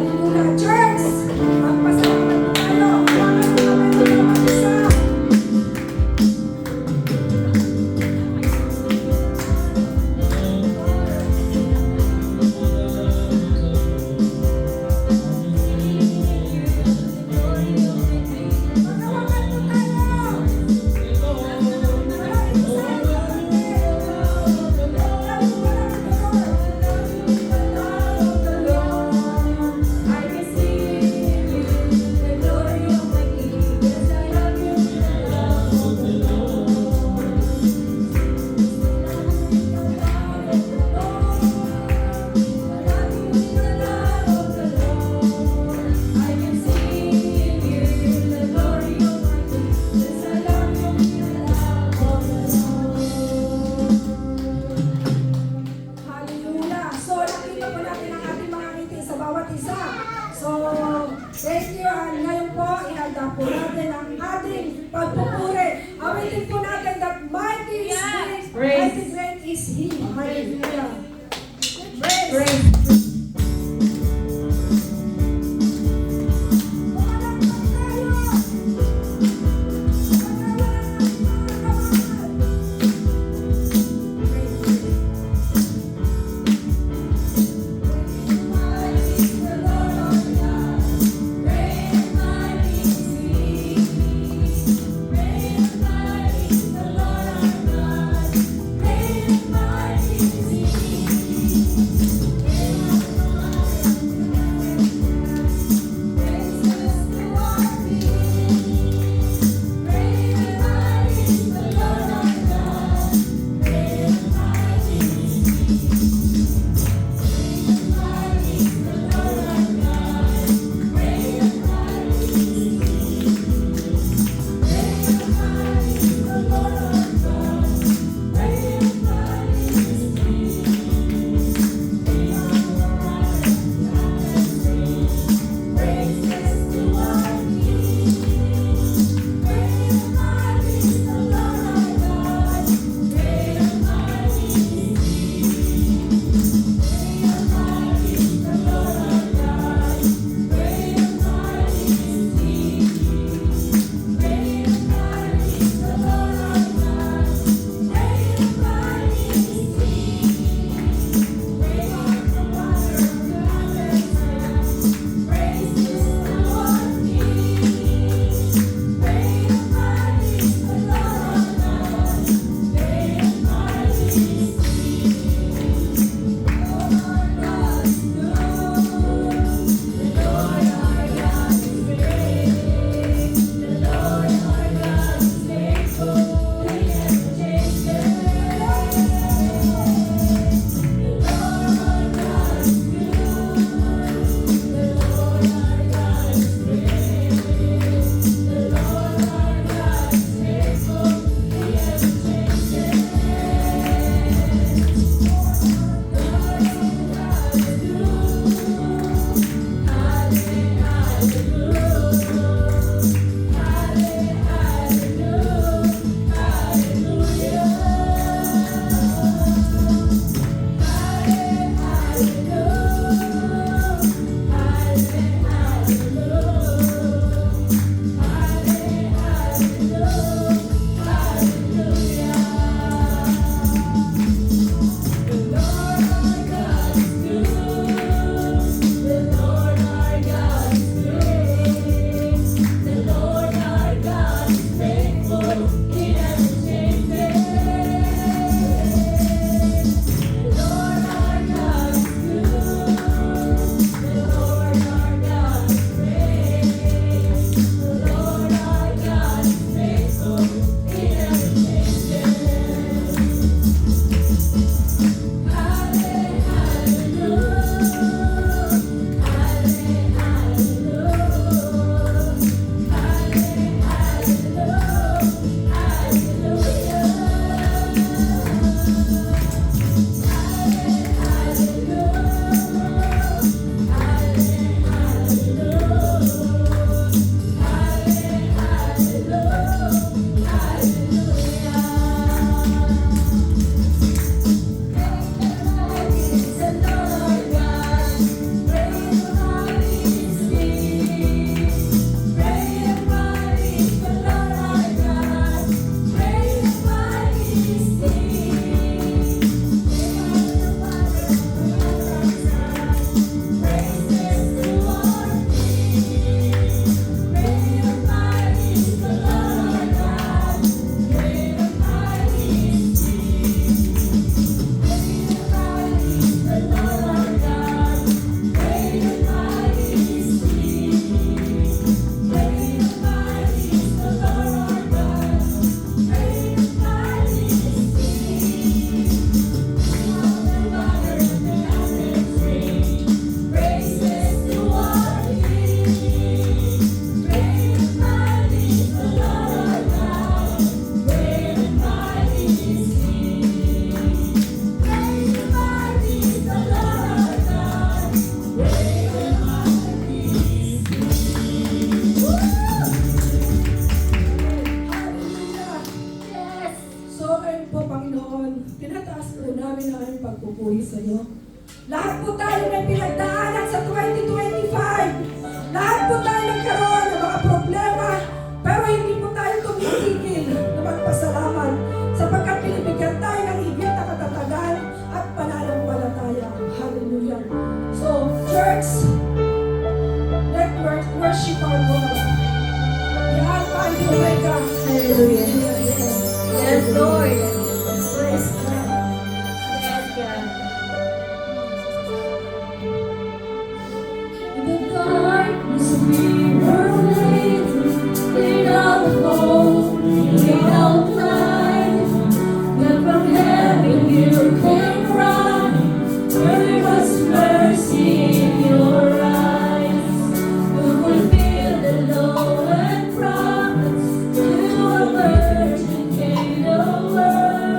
Hallelujah. Church, magpasalamat po tayo. Hawakan mo kami ng bawat isa. Maghawakan po tayo. Maraming Hallelujah. So, nakita po natin ang ating mga ngiti sa bawat isa. So, thank you. And ngayon po, ihanda po natin ang ating pagpupuri. Awitin po natin that mighty is great. Mighty great is He. Hallelujah. Praise. Pumalakpak tayo. Great and mighty is He. po tayo may pinagdaanan sa 2025. Lahat po tayo nagkaroon ng mga problema, pero hindi po tayo tumitigil na magpasalamat sapagkat pinibigyan tayo ng higit na katatagan at pananampalataya. Hallelujah. So, church, let worship our Lord. The Alpha and the Omega. Hallelujah. Yes, Lord. Praise God. Yes, God. In the darkness we were waiting, without hope, without light. Then from heaven you came running, there was mercy in your eyes. You fulfill the law and promise, to a virgin came the word.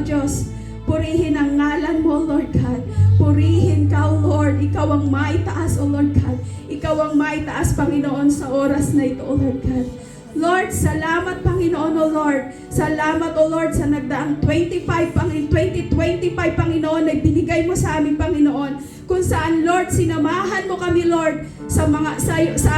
Diyos. Purihin ang ngalan mo, Lord God. Purihin ka, O Lord. Ikaw ang maitaas, O Lord God. Ikaw ang maitaas, Panginoon, sa oras na ito, O Lord God. Lord, salamat, Panginoon, O Lord. Salamat, O Lord, sa nagdaang 2025, Panginoon, na binigay mo sa amin, Panginoon. Kung saan, Lord, sinamahan mo kami, Lord, sa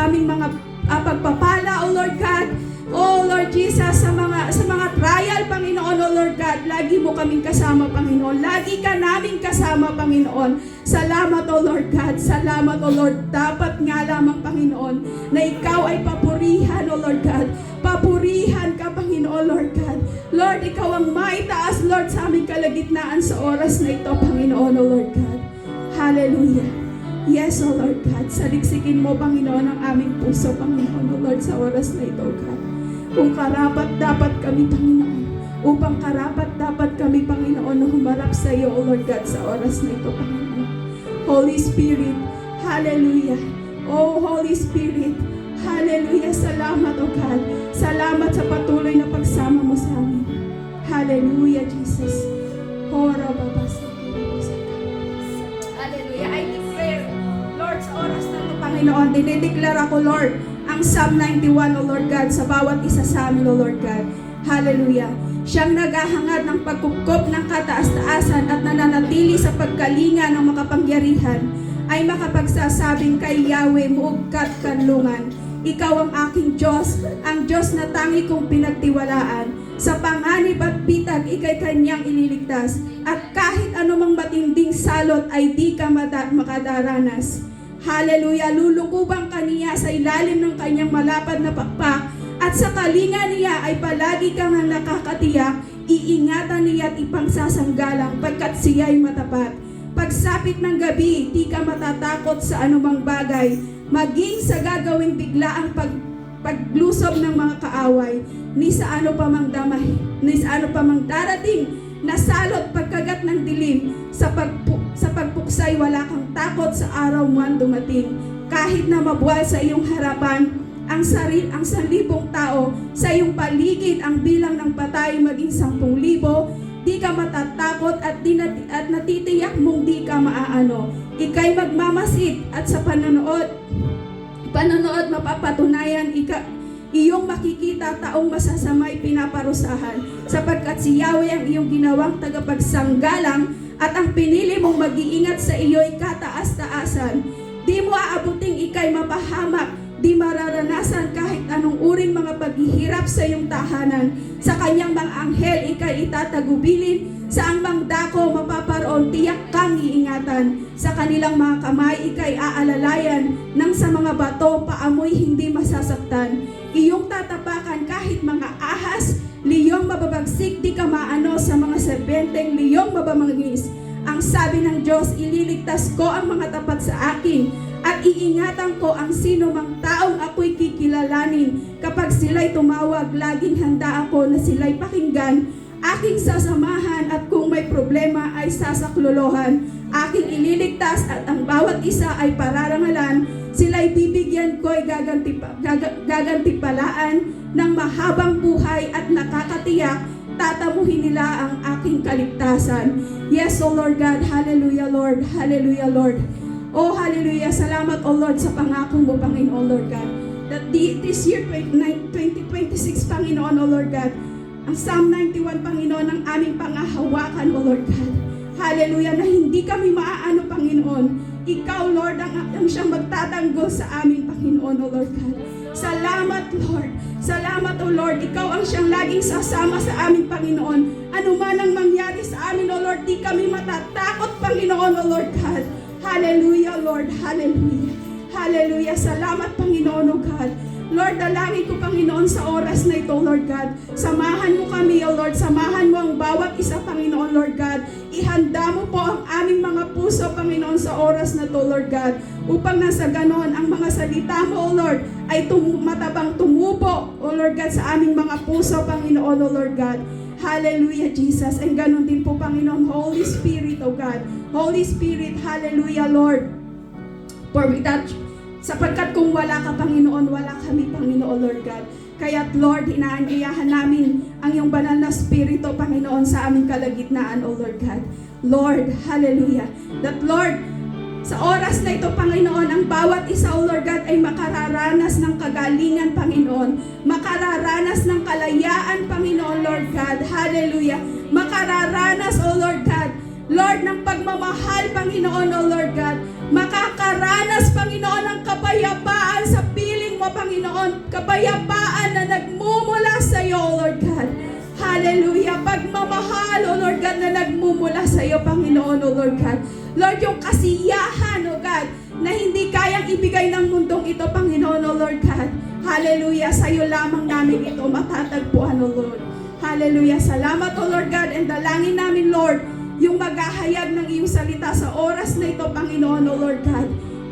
aming mga pagpapala, O Lord God. Oh Lord Jesus, sa mga trial, Panginoon, oh Lord God, lagi mo kaming kasama, Panginoon. Lagi ka namin kasama, Panginoon. Salamat, oh Lord God. Salamat, oh Lord. Dapat nga lamang, Panginoon, na ikaw ay papurihan, oh Lord God. Papurihan ka, Panginoon, Lord God. Lord, ikaw ang maitaas, Lord, sa aming kalagitnaan sa oras na ito, Panginoon, oh Lord God. Hallelujah. Yes, oh Lord God. Saliksikin mo, Panginoon, ang aming puso, Panginoon, oh Lord, sa oras na ito, God. Kung karapat dapat kami, Panginoon, upang karapat dapat kami, Panginoon, na humarap sa iyo, O Lord God, sa oras na ito, Panginoon. Holy Spirit, hallelujah. Oh, Holy Spirit, hallelujah. Salamat, O God. Salamat sa patuloy na pagsama mo sa amin. Hallelujah, Jesus. Hallelujah. I declare, Lord, sa oras na ito, Panginoon, dinideklara ko, Lord, ang Psalm 91, O Lord God, sa bawat isa sa amin, O Lord God. Hallelujah. Siyang naghahangad ng pagkupkop ng kataas-taasan at nananatili sa pagkalinga ng makapangyarihan ay makapagsasabing kay Yahweh, muugkat kanlungan. Ikaw ang aking Diyos, ang Diyos na tangi kong pinagtiwalaan. Sa panganib at bitag, ikay kanyang ililigtas. At kahit anumang matinding salot ay di ka makadaranas. Hallelujah, lulukubang kaniya sa ilalim ng kanyang malapad na pakpak at sa kalinga niya ay palagi kang nakakatiyak, iingatan niya at ipangsasanggalang pagkat siya ay matapat. Pagsapit ng gabi, di ka matatakot sa anumang bagay, maging sa gagawing biglaang paglusob ng mga kaaway, ni sa ano pa mang darating na salot pagkagat ng dilim, sa pagpuksay wala kang takot sa araw man dumating. Kahit na mabuwal sa iyong harapan ang 1,000 tao, sa iyong paligid ang bilang ng patay maging 10,000, di ka matatakot at natitiyak mong di ka maaano. Ika'y magmamasid at sa panonood mapapatunayan iyong makikita taong masasamay pinaparusahan, sapagkat si Yahweh ang iyong ginawang tagapagsanggalang at ang pinili mong mag-iingat sa iyo'y kataas-taasan. Di mo aabuting ika'y mapahamak, di mararanasan kahit anong uring mga paghihirap sa iyong tahanan. Sa kanyang mga anghel ika'y itatagubilin, sa ang dako mapaparoon tiyak kang iingatan. Sa kanilang mga kamay ika'y aalalayan, nang sa mga bato paamoy hindi masasaktan. Iyong tatapakan kahit mga ahas, liyong mababagsik di ka maano, sa mga serbenteng liyong mabamangis. Ang sabi ng Diyos, ililigtas ko ang mga tapat sa akin at iingatan ko ang sino mang taong ako'y kikilalanin. Kapag sila'y tumawag, laging handa ako na sila'y pakinggan. Aking sasamahan at kung may problema ay sasaklolohan. Aking ililigtas at ang bawat isa ay pararangalan. Sila'y bibigyan ko'y gagantipalaan ng mahabang buhay at nakakatiyak. Tatamuhin nila ang aking kaligtasan. Yes, O Lord God. Hallelujah, Lord. Hallelujah, Lord. Oh, hallelujah. Salamat, O Lord, sa pangako mo, Panginoon, Lord God. That this year, 2026, Panginoon, O Lord God, ang Psalm 91, Panginoon, ang aming pangahawakan, O Lord God. Hallelujah, na hindi kami maaano, Panginoon. Ikaw, Lord, ang siyang magtatanggol sa aming Panginoon, O Lord God. Salamat, Lord. Salamat, O Lord. Ikaw ang siyang laging sasama sa aming Panginoon. Ano man ang mangyari sa amin, O Lord, di kami matatakot, Panginoon, O Lord God. Hallelujah, Lord. Hallelujah. Hallelujah. Salamat, Panginoon, O God. Lord, dalangin ko, Panginoon, sa oras na ito, Lord God. Samahan mo kami, O Lord. Samahan mo ang bawat isa, Panginoon, Lord God. Ihanda mo po ang aming mga puso, Panginoon, sa oras na to, Lord God. Upang nasa ganon, ang mga salita mo, O Lord, ay matabang tumubo, O Lord God, sa aming mga puso, Panginoon, O Lord God. Hallelujah, Jesus. And ganon din po, Panginoon, Holy Spirit, O God. Holy Spirit, hallelujah, Lord. For without sapagkat kung wala ka, Panginoon, wala kami, Panginoon, Lord God. Kaya't Lord, inaanyayahan namin ang iyong banal na spirito, Panginoon, sa aming kalagitnaan, O Lord God. Lord, hallelujah. That Lord, sa oras na ito, Panginoon, ang bawat isa, O Lord God, ay makararanas ng kagalingan, Panginoon. Makararanas ng kalayaan, Panginoon, Lord God. Hallelujah. Makararanas, O Lord God, Lord, ng pagmamahal, Panginoon, O Lord God. Makakaranas, Panginoon, ng kapayapaan sa piling mo, Panginoon. Kapayapaan na nagmumula sa iyo, O Lord God. Hallelujah. Pagmamahal, O Lord God, na nagmumula sa iyo, Panginoon, O Lord God. Lord, yung kasiyahan, O God, na hindi kayang ibigay ng mundong ito, Panginoon, O Lord God. Hallelujah. Sa iyo lamang namin ito matatagpuan, O Lord. Hallelujah. Salamat, O Lord God. And dalangin namin, Lord, yung maghahayag ng iyong salita sa oras na ito, Panginoon, O Lord God.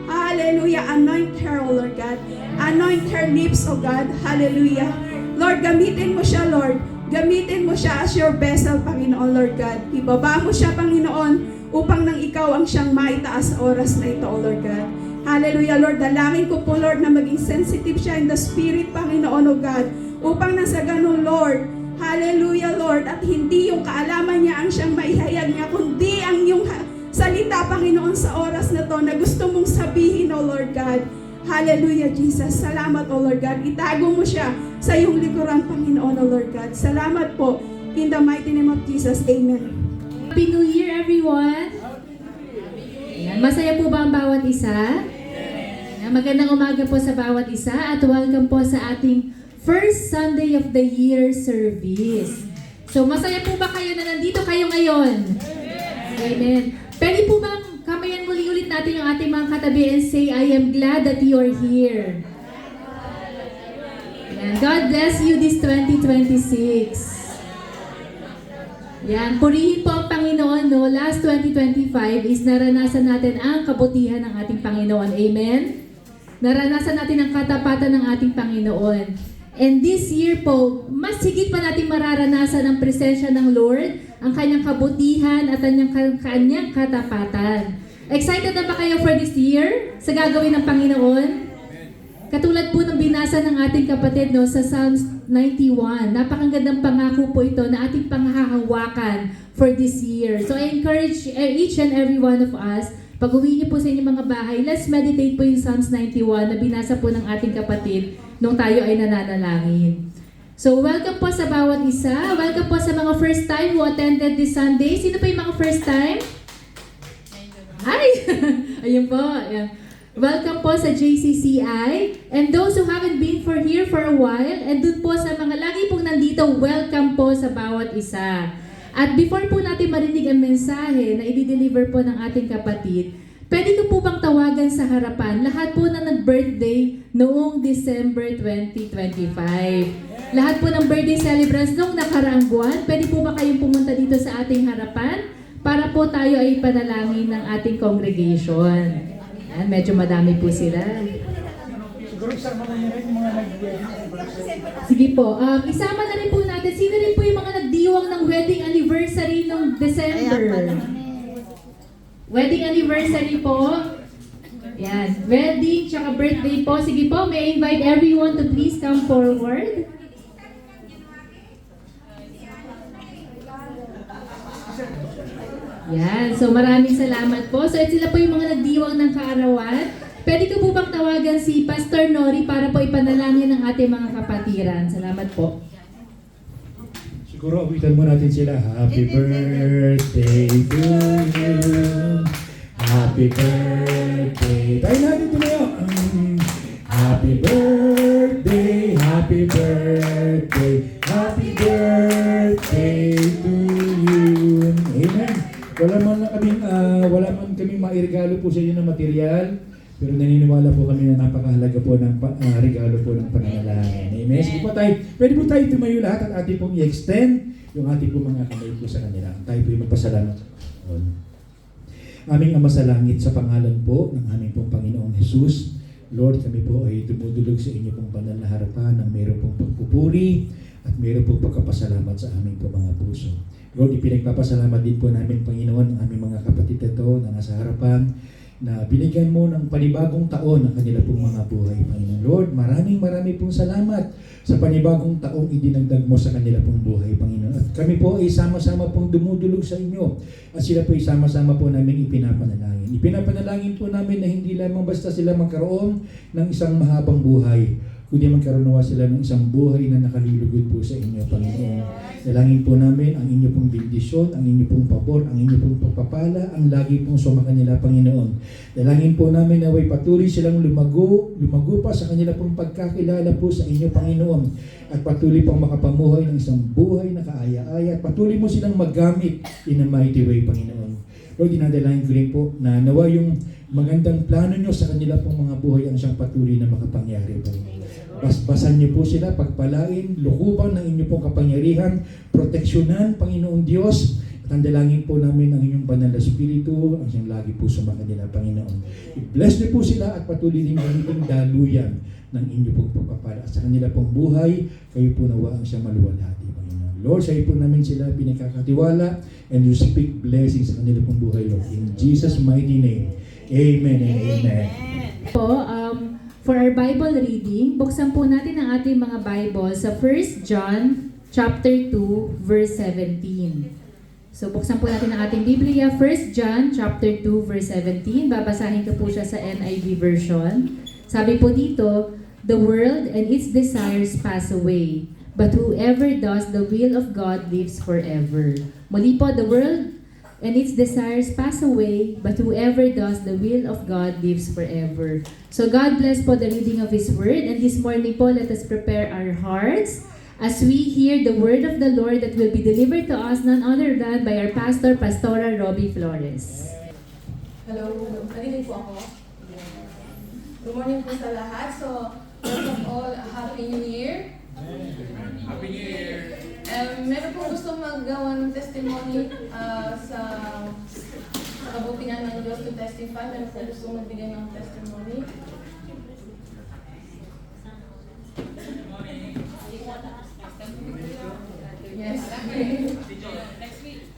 Hallelujah. Anoint her, O Lord God. Anoint her lips, O God. Hallelujah. Lord, gamitin mo siya, Lord. Gamitin mo siya as your vessel, Panginoon, Lord God. Ibaba mo siya, Panginoon, upang nang ikaw ang siyang maitaas sa oras na ito, O Lord God. Hallelujah, Lord. Dalangin ko po, Lord, na maging sensitive siya in the spirit, Panginoon, O God. Upang nasa ganun, Lord, hallelujah, Lord, at hindi yung kaalaman niya ang siyang maihayag niya, kundi ang yung salita, Panginoon, sa oras na to na gusto mong sabihin, O Lord God. Hallelujah, Jesus. Salamat, O Lord God. Itago mo siya sa iyong likuran, Panginoon, O Lord God. Salamat po. In the mighty name of Jesus. Amen. Happy New Year, everyone! Ayan, masaya po ba ang bawat isa? Ayan, magandang umaga po sa bawat isa at welcome po sa ating first Sunday of the year service. So, masaya po ba kayo na nandito kayo ngayon? Amen. Pwede po bang kamayan muli ulit natin yung ating mga katabi and say, I am glad that you are here. Ayan. God bless you this 2026. Yan, purihin po ang Panginoon, no? Last 2025 is naranasan natin ang kabutihan ng ating Panginoon. Amen? Naranasan natin ang katapatan ng ating Panginoon. And this year po, mas higit pa natin mararanasan ang presensya ng Lord, ang kanyang kabutihan at ang kanyang katapatan. Excited na ba kayo for this year? Sa gagawin ng Panginoon? Katulad po ng binasa ng ating kapatid, no, sa Psalms 91. Napakagandang pangako po ito na ating panghahawakan for this year. So I encourage each and every one of us, pag uwi niyo po sa inyong mga bahay, let's meditate po yung Psalms 91 na binasa po ng ating kapatid nung tayo ay nananalangin. So welcome po sa bawat isa. Welcome po sa mga first time who attended this Sunday. Sino pa yung mga first time? Ay! Ayun po. Ayan. Welcome po sa JCCI. And those who haven't been here for a while, and dun po sa mga lagi pong nandito, welcome po sa bawat isa. At before po natin marinig ang mensahe na i-deliver po ng ating kapatid, pwede ko po bang tawagan sa harapan lahat po na nag-birthday noong December 2025. Lahat po ng birthday celebrants noong nakaraang buwan, pwede po ba kayong pumunta dito sa ating harapan para po tayo ay panalangin ng ating congregation. Yan, medyo madami po sila. Sige po, isama na rin po natin, sino rin po yung mga nagdiwang ng wedding anniversary noong December? Wedding anniversary po. Yan, wedding tsaka birthday po. Sige po, may I invite everyone to please come forward. Yan, so maraming salamat po. So sila po yung mga nagdiwang ng kaarawan. Pwede ko po bang tawagan si Pastor Nori para po ipanalangin ng ating mga kapatiran. Salamat po. Siguro awitan mo natin sila. Happy birthday to you. Happy birthday. Tayo natin tumayo. Happy birthday. Happy birthday. Happy birthday to you. Amen. Wala man kaming mairegalo po sa inyo ng material, pero naniniwala po kami na napakahalaga po ng regalo po ng pananalangin. Amen. Sige po tayo. Pwede po tayo tumayo lahat at ating pong i-extend yung ating pong mga kamay po sa kanila. Tayo po yung magpasalamat sa Panginoon. Aming Ama sa Langit, sa pangalan po ng aming pong Panginoong Jesus, Lord, kami po ay dumudulog sa inyo pong banal na harapan ng mayroon pong pagpupuri at mayroon pong pagkapasalamat sa aming pong mga puso. Lord, ipinagpapasalamat din po namin, Panginoon, ang aming mga kapatid ito na nasa harapan. na binigyan mo ng panibagong taon ang kanila pong mga buhay, Panginoon. Lord, maraming pong salamat sa panibagong taong idinagdag mo sa kanila pong buhay, Panginoon. At kami po ay sama-sama pong dumudulog sa inyo at sila po ay sama-sama po namin ipinapanalangin. Ipinapanalangin po namin na hindi lamang basta sila magkaroon ng isang mahabang buhay, kundi magkaroon sila ng isang buhay na nakalulugod po sa inyo, Panginoon. Dalangin po namin ang inyo pong bendisyon, ang inyo pong pabor, ang inyo pong pagpapala, ang lagi pong suma kanila, Panginoon. Dalangin po namin na way patuloy silang lumago pa sa kanila pong pagkakilala po sa inyo, Panginoon. At patuloy pong makapamuhay ng isang buhay na kaaya-aya at patuloy mo silang magamit in a mighty way, Panginoon. Lord, dinadalangin ko rin po na nawa yung magandang plano nyo sa kanila pong mga buhay ang siyang patuloy na makapangyari, Panginoon. Basbasan niyo po sila, pagpalain, lukuban ng inyo pong kapangyarihan, proteksyonan, Panginoong Diyos, at ang dalangin po namin ang inyong banal na Espiritu, ang siyang lagi po sa kanila, Panginoon. I-bless niyo po sila at patuloy din gamitin daluyan ng inyo pong pagpapala. At sa kanila pong buhay, kayo po nawa ang siyang maluwalhati, Panginoon. Lord, sa iyo po namin sila pinagkakatiwala and you speak blessings sa kanila pong buhay, Lord. In Jesus' mighty name, amen and amen. Po, for our Bible reading, buksan po natin ang ating mga Bible sa 1 John chapter 2 verse 17. So buksan po natin ang ating Biblia, 1 John chapter 2 verse 17. Babasahin ko po siya sa NIV version. Sabi po dito, "The world and its desires pass away, but whoever does the will of God lives forever." Muli po, the world and its desires pass away, but whoever does the will of God lives forever. So God bless po the reading of His Word, and this morning po, let us prepare our hearts as we hear the Word of the Lord that will be delivered to us none other than by our pastor, Pastora Robbie Flores. Hello, narinig po ako. Good morning po sa lahat. So, first of all, Happy New Year. Happy New Year! Meron po gusto maggawa ng testimony sa kabutihan ng Diyos to testify. Meron po gusto magbigay ng testimony. Yes. Next week.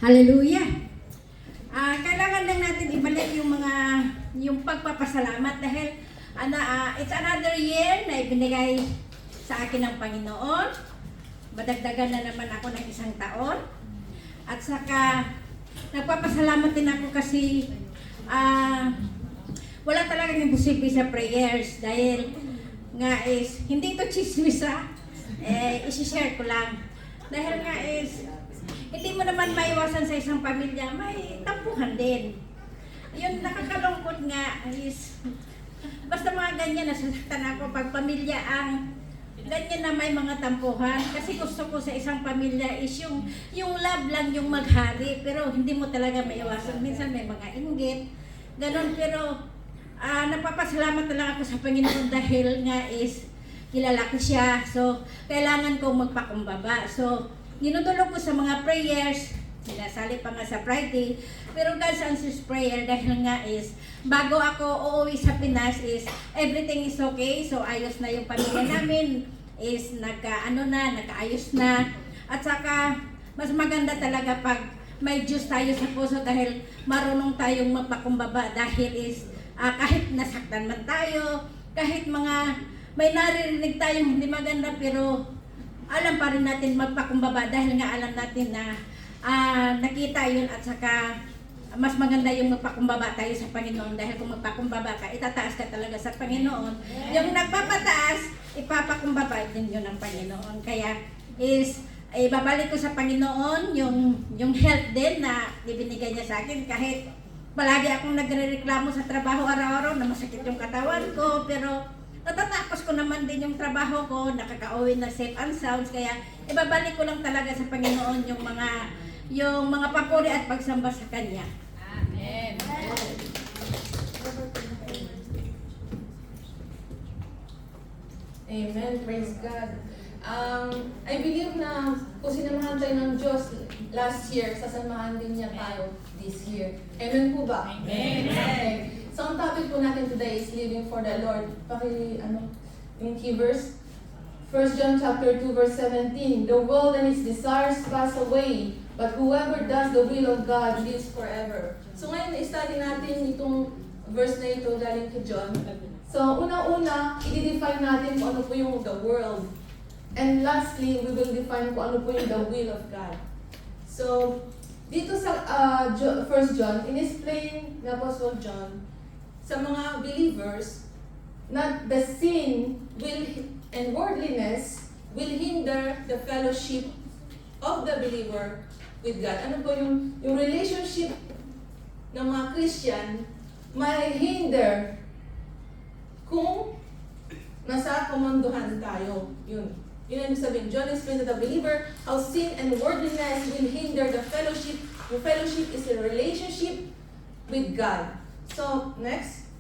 Hallelujah! Kailangan lang natin ibalik yung pagpapasalamat dahil it's another year na ibinigay sa akin ng Panginoon. Madagdagan na naman ako ng isang taon. At saka, nagpapasalamat din ako kasi wala talagang imposible sa prayers dahil nga is, hindi ito chismis isi-share ko lang. Dahil nga is, hindi mo naman maiwasan sa isang pamilya, may tampuhan din. Yung nakakalungkot nga is, basta mga ganyan, nasasaktan ako pag pamilya ang ganyan na may mga tampuhan. Kasi gusto ko sa isang pamilya is yung love lang yung maghari, pero hindi mo talaga maiwasan. Minsan may mga inggit, ganun, pero napapasalamat na lang ako sa Panginoon dahil nga is, kilala ko siya. So, kailangan kong magpakumbaba. So, dinudulog ko sa mga prayers, sinasali pa nga sa Friday, pero God's answers prayer dahil nga is, bago ako uuwi sa Pinas is, everything is okay, so ayos na yung pamilya namin, is nagkaayos na, at saka, mas maganda talaga pag may Diyos tayo sa puso dahil marunong tayong magpakumbaba dahil is, kahit nasaktan man tayo, kahit may naririnig tayong hindi maganda, pero alam pa rin natin magpakumbaba dahil nga alam natin na nakita yun at saka mas maganda yung magpakumbaba tayo sa Panginoon dahil kung magpakumbaba ka, itataas ka talaga sa Panginoon. Yung nagpapataas, ipapakumbaba din yun ng Panginoon. Kaya ibabalik ko sa Panginoon yung health din na ibinigay niya sa akin kahit palagi akong nagrereklamo sa trabaho araw-araw na masakit yung katawan ko, pero natatapos ko naman din yung trabaho ko, nakaka-uwi na safe and sound, kaya ibabalik ko lang talaga sa Panginoon yung mga papuri at pagsamba sa Kanya. Amen. Amen. Praise God. I believe na kung sinamahan tayo ng Diyos last year, sasamahan din niya tayo this year. Amen po ba? Amen. Okay. So, ang topic po natin today is living for the Lord. Yung key verse? 1 John chapter 2 verse 17, the world and its desires pass away, but whoever does the will of God lives forever. So ngayon, i-study natin itong verse na ito galing kay John. So una-una, i-define natin kung ano po yung the world. And lastly, we will define kung ano po yung the will of God. So, dito sa 1 John, in-explain ni Apostle John sa mga believers na the sin and worldliness will hinder the fellowship of the believer with God. Ano po yung relationship ng mga Christian may hinder kung nasa kamanduhan tayo. Yun ang ibig sabihin. John explained to the believer how sin and worldliness will hinder the fellowship. The fellowship is a relationship with God. So, next.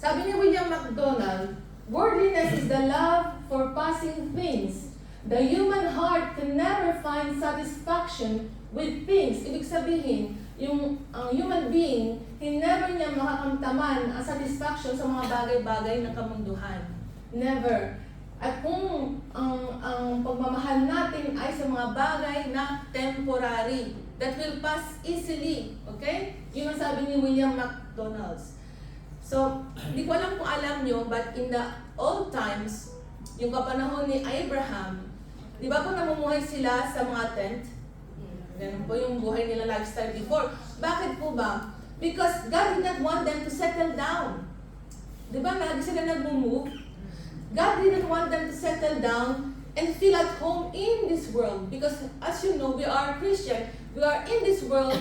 Sabi ni William MacDonald, worldliness is the love for passing things. The human heart can never find satisfaction with things. Ibig sabihin, ang human being, never niya makakamtaman ang satisfaction sa mga bagay-bagay ng kamunduhan. Never. At kung ang pagmamahal natin ay sa mga bagay na temporary, that will pass easily. Okay? Yun ang sabi ni William MacDonald. So, hindi ko alam kung alam nyo, but in the old times, yung kapanahon ni Abraham, di ba po namumuhay sila sa mga tent? Ganun po yung buhay nila lifestyle before. Bakit po ba? Because God did not want them to settle down. Di ba, lagi sila nag-move? God didn't want them to settle down and feel at home in this world. Because as you know, we are Christian. We are in this world,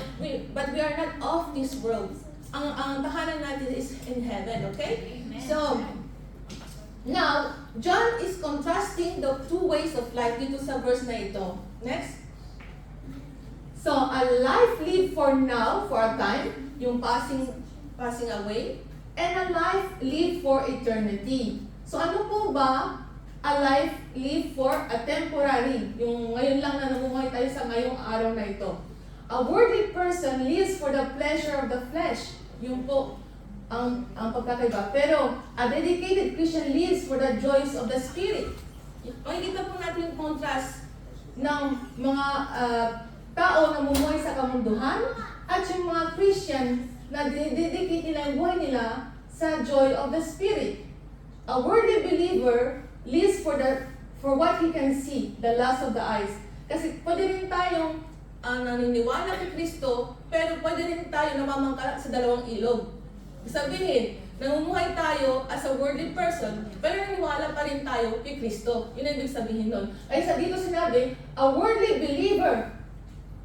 but we are not of this world. Ang tahanan natin is in heaven, okay? Amen. So, now, John is contrasting the two ways of life dito sa verse na ito. Next. So, a life lived for now, for a time, yung passing away, and a life lived for eternity. So, ano po ba a life lived for a temporary? Yung ngayon lang na namumuhay tayo sa ngayong araw na ito. A worldly person lives for the pleasure of the flesh. Yung po ang pagkakaiba. Pero, a dedicated Christian lives for the joys of the Spirit. Makikita po natin yung contrast ng mga tao na mumuhay sa kamunduhan at yung mga Christian na dedicate nila yung buhay nila sa joy of the Spirit. A worldly believer lives for what he can see, the lust of the eyes. Kasi pwede rin tayong naniniwala kay Kristo, pero pwede rin tayo namamangka sa dalawang ilog. Sabihin, namumuhay tayo as a worldly person, pero naniniwala pa rin tayo kay Kristo. Yun ang ibig sabihin nun. Ay sa dito sinabi, a worldly believer.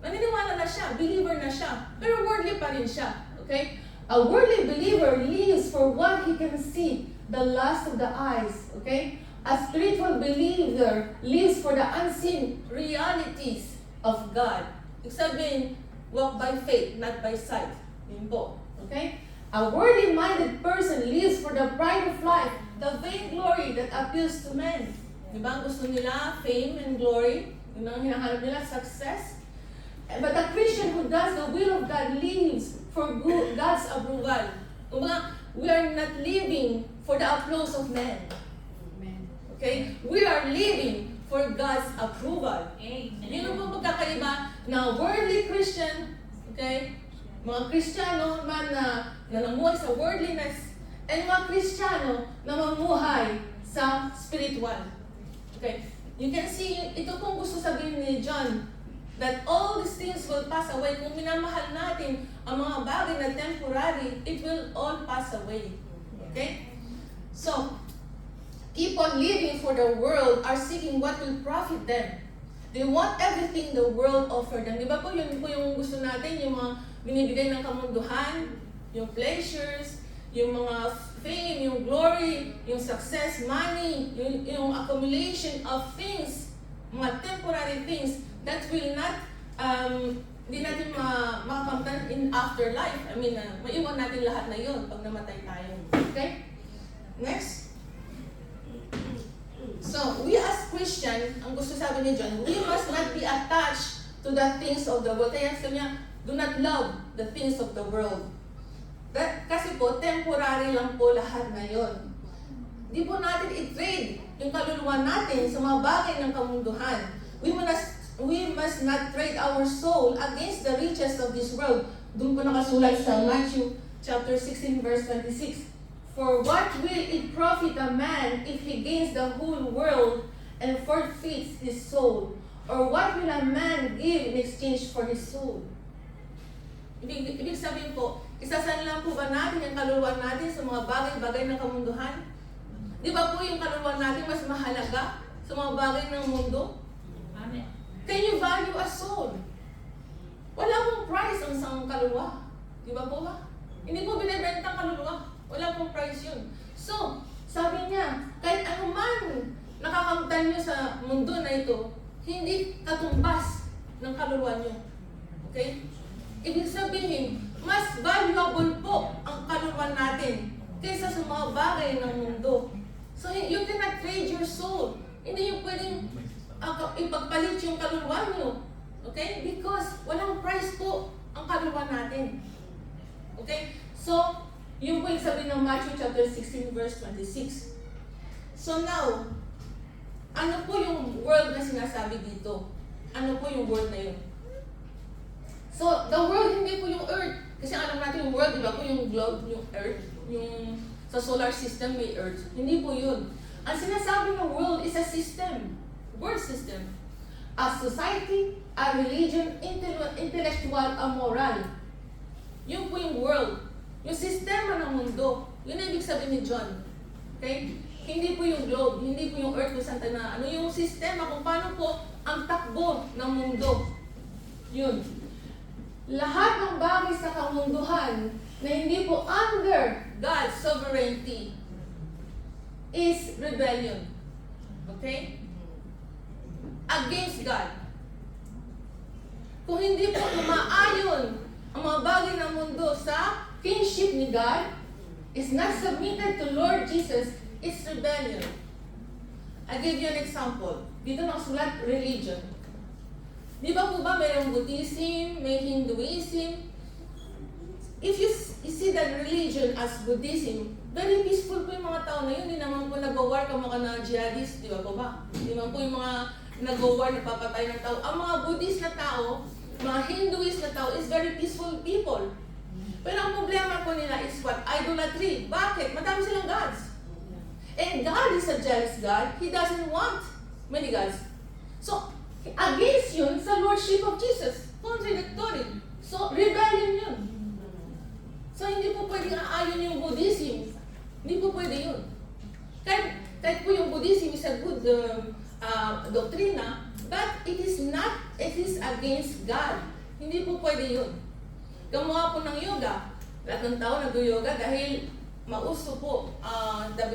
Naniniwala na siya, believer na siya, pero worldly pa rin siya. Okay? A worldly believer lives for what he can see, the lust of the eyes. Okay? A spiritual believer lives for the unseen realities of God. Ibig sabihin, walk by faith, not by sight. Yun po. Okay? A worldly-minded person lives for the pride of life, the vain glory that appeals to men. Diba? Gusto nila fame and glory. Yun ang hinahanap nila, success. But a Christian who does the will of God lives for God's approval. Kumbaga, we are not living for the applause of men. Okay? We are living for God's approval. Amen. Yun ang pagkakaiba na worldly Christian, okay? Mga Kristiyano man na namuhay sa worldliness, and mga Kristiyano na mamuhay sa spiritual. Okay? You can see, ito pong gusto sabihin ni John, that all these things will pass away. Kung minamahal natin ang mga bagay na temporary, it will all pass away. Okay? So, keep on living for the world are seeking what will profit them. They want everything the world offer them. Di ba po, yun po yung gusto natin, yung mga binibigay ng kamunduhan, yung pleasures, yung mga fame, yung glory, yung success, money, yung accumulation of things, mga temporary things that will not, hindi natin makakamtan in afterlife. I mean, maiwan natin lahat na yun pag namatay tayo. Okay? Next. So, we as Christian, ang gusto sabi ni John, we must not be attached to the things of the world. Kaya sabi niya, do not love the things of the world. Kasi po, temporary lang po lahat na yon. Di po natin i-trade yung kaluluwa natin sa mga bagay ng kamunduhan. We must not trade our soul against the riches of this world. Doon po nakasulat sa Matthew chapter 16 verse 26. For what will it profit a man if he gains the whole world and forfeits his soul? Or what will a man give in exchange for his soul? Ibig sabihin po, isasan lang po ba natin ang kaluluwa natin sa mga bagay-bagay ng kamunduhan? Di ba po yung kaluluwa natin mas mahalaga sa mga bagay ng mundo? Amen. Can you value a soul? Wala pong price ang isang kaluluwa. Di ba po ba? Hindi po binibenta ang kaluluwa. Wala pong price yun. So, sabi niya, kahit ano man nakakamtan nyo sa mundo na ito, hindi katumbas ng kaluluwa nyo. Okay? Ibig sabihin, mas valuable po ang kaluluwa natin kaysa sa mga bagay ng mundo. So, you cannot trade your soul. Hindi yung pwedeng ipagpalit yung kaluluwa nyo. Okay? Because walang price po ang kaluluwa natin. Okay? So, yun po yung sabi ng Matthew chapter 16 verse 26. So now, ano po yung word na sinasabi dito? Ano po yung word na yun? So, the world hindi po yung earth. Kasi alam natin yung world, di ba po yung globe, yung earth, yung sa solar system may earth. Hindi po yun. Ang sinasabi ng world is a system. World system. A society, a religion, intellectual, a moral. Yun po yung world. Yung sistema ng mundo. Yun ang ibig sabihin ni John. Okay? Hindi po yung globe, hindi po yung earth kung saan na, ano yung sistema, kung paano po ang takbo ng mundo. Yun. Lahat ng bagay sa kamunduhan na hindi po under God's sovereignty is rebellion. Okay? Against God. Kung hindi po umaayon ang mga bagay ng mundo sa kingship ni God, is not submitted to Lord Jesus, it's rebellion. I'll give you an example. Dito nakasulat, religion. Di ba po ba mayroong Buddhism, may Hinduism? If you see that religion as Buddhism, very peaceful po yung mga tao na yun. Hindi naman po nag-war ka mga na jihadist, di ba po ba? Hindi naman po yung mga nag-war, nagpapatay ng tao. Ang mga Buddhist na tao, mga Hinduist na tao is very peaceful people. Pero ang problema po nila is what? Idolatry. Bakit? Madami silang gods. And God is a jealous God. He doesn't want many gods. So, against yun sa Lordship of Jesus. Contradictory. So, rebellion yun. So, hindi po pwedeng aayon yung Buddhism. Hindi po pwede yun. Kahit po yung Buddhism is a good doktrina, but it is against God. Hindi po pwede yun. Gumawa po ng yoga. Lahat ng tao nag-yoga dahil mauso po.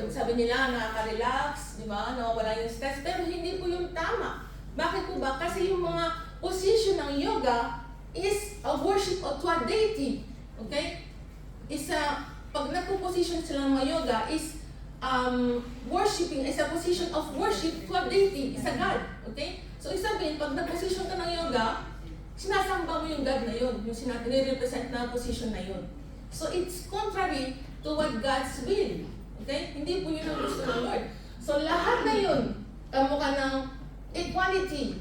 Sabi nila, nakaka-relax, di ba? Nawawala yung stress. Pero hindi po yung tama. Bakit po ba? Kasi yung mga position ng yoga is a worship to a deity. Okay? Pag nagpo-position sila ng mga yoga is worshiping, is a position of worship to a deity, is a God. Okay? So, isabihin, pag nag-position ka ng yoga, sinasamba mo yung God na yun, yung nire-represent na position na yun. So, it's contrary to what God's will. Okay? Hindi po yun ang gusto ng Lord. So, lahat na yun, kamukha ng equality.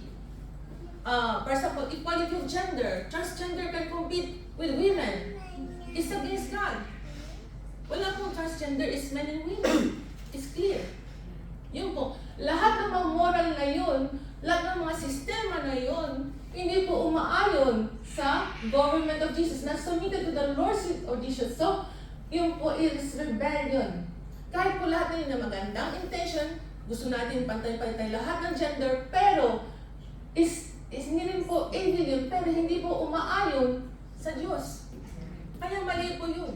For example, equality of gender. Transgender can compete with women. It's against God. Wala pong transgender is men and women. It's clear. Yun po. Lahat ng mga moral na yun, lahat ng mga sistema na yun, hindi po umaayon sa government of Jesus, not submitted to the Lordship of Jesus. So, yun po is rebellion. Kahit po lahat na yun na magandang intention, gusto natin pantay-pantay lahat ng gender, pero is hindi rin po evil yun, pero hindi po umaayon sa Diyos. Kaya mali po yun.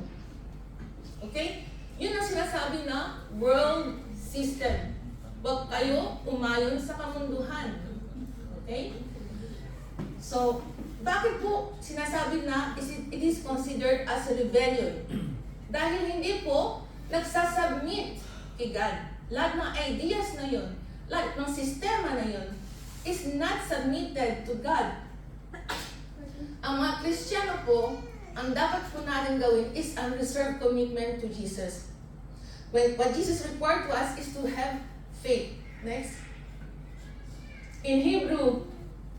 Okay? Yun ang sinasabi na world system. Huwag kayo umayon sa kamunduhan. Okay? So, bakit po sinasabi na it is considered as a rebellion? Dahil hindi po nagsasubmit kay God. Lahat ng ideas na yun, lahat ng sistema na yun, is not submitted to God. Ang mga Kristiyano po, ang dapat po natin gawin is unreserved commitment to Jesus. What Jesus required to us is to have faith. Next. In Hebrew,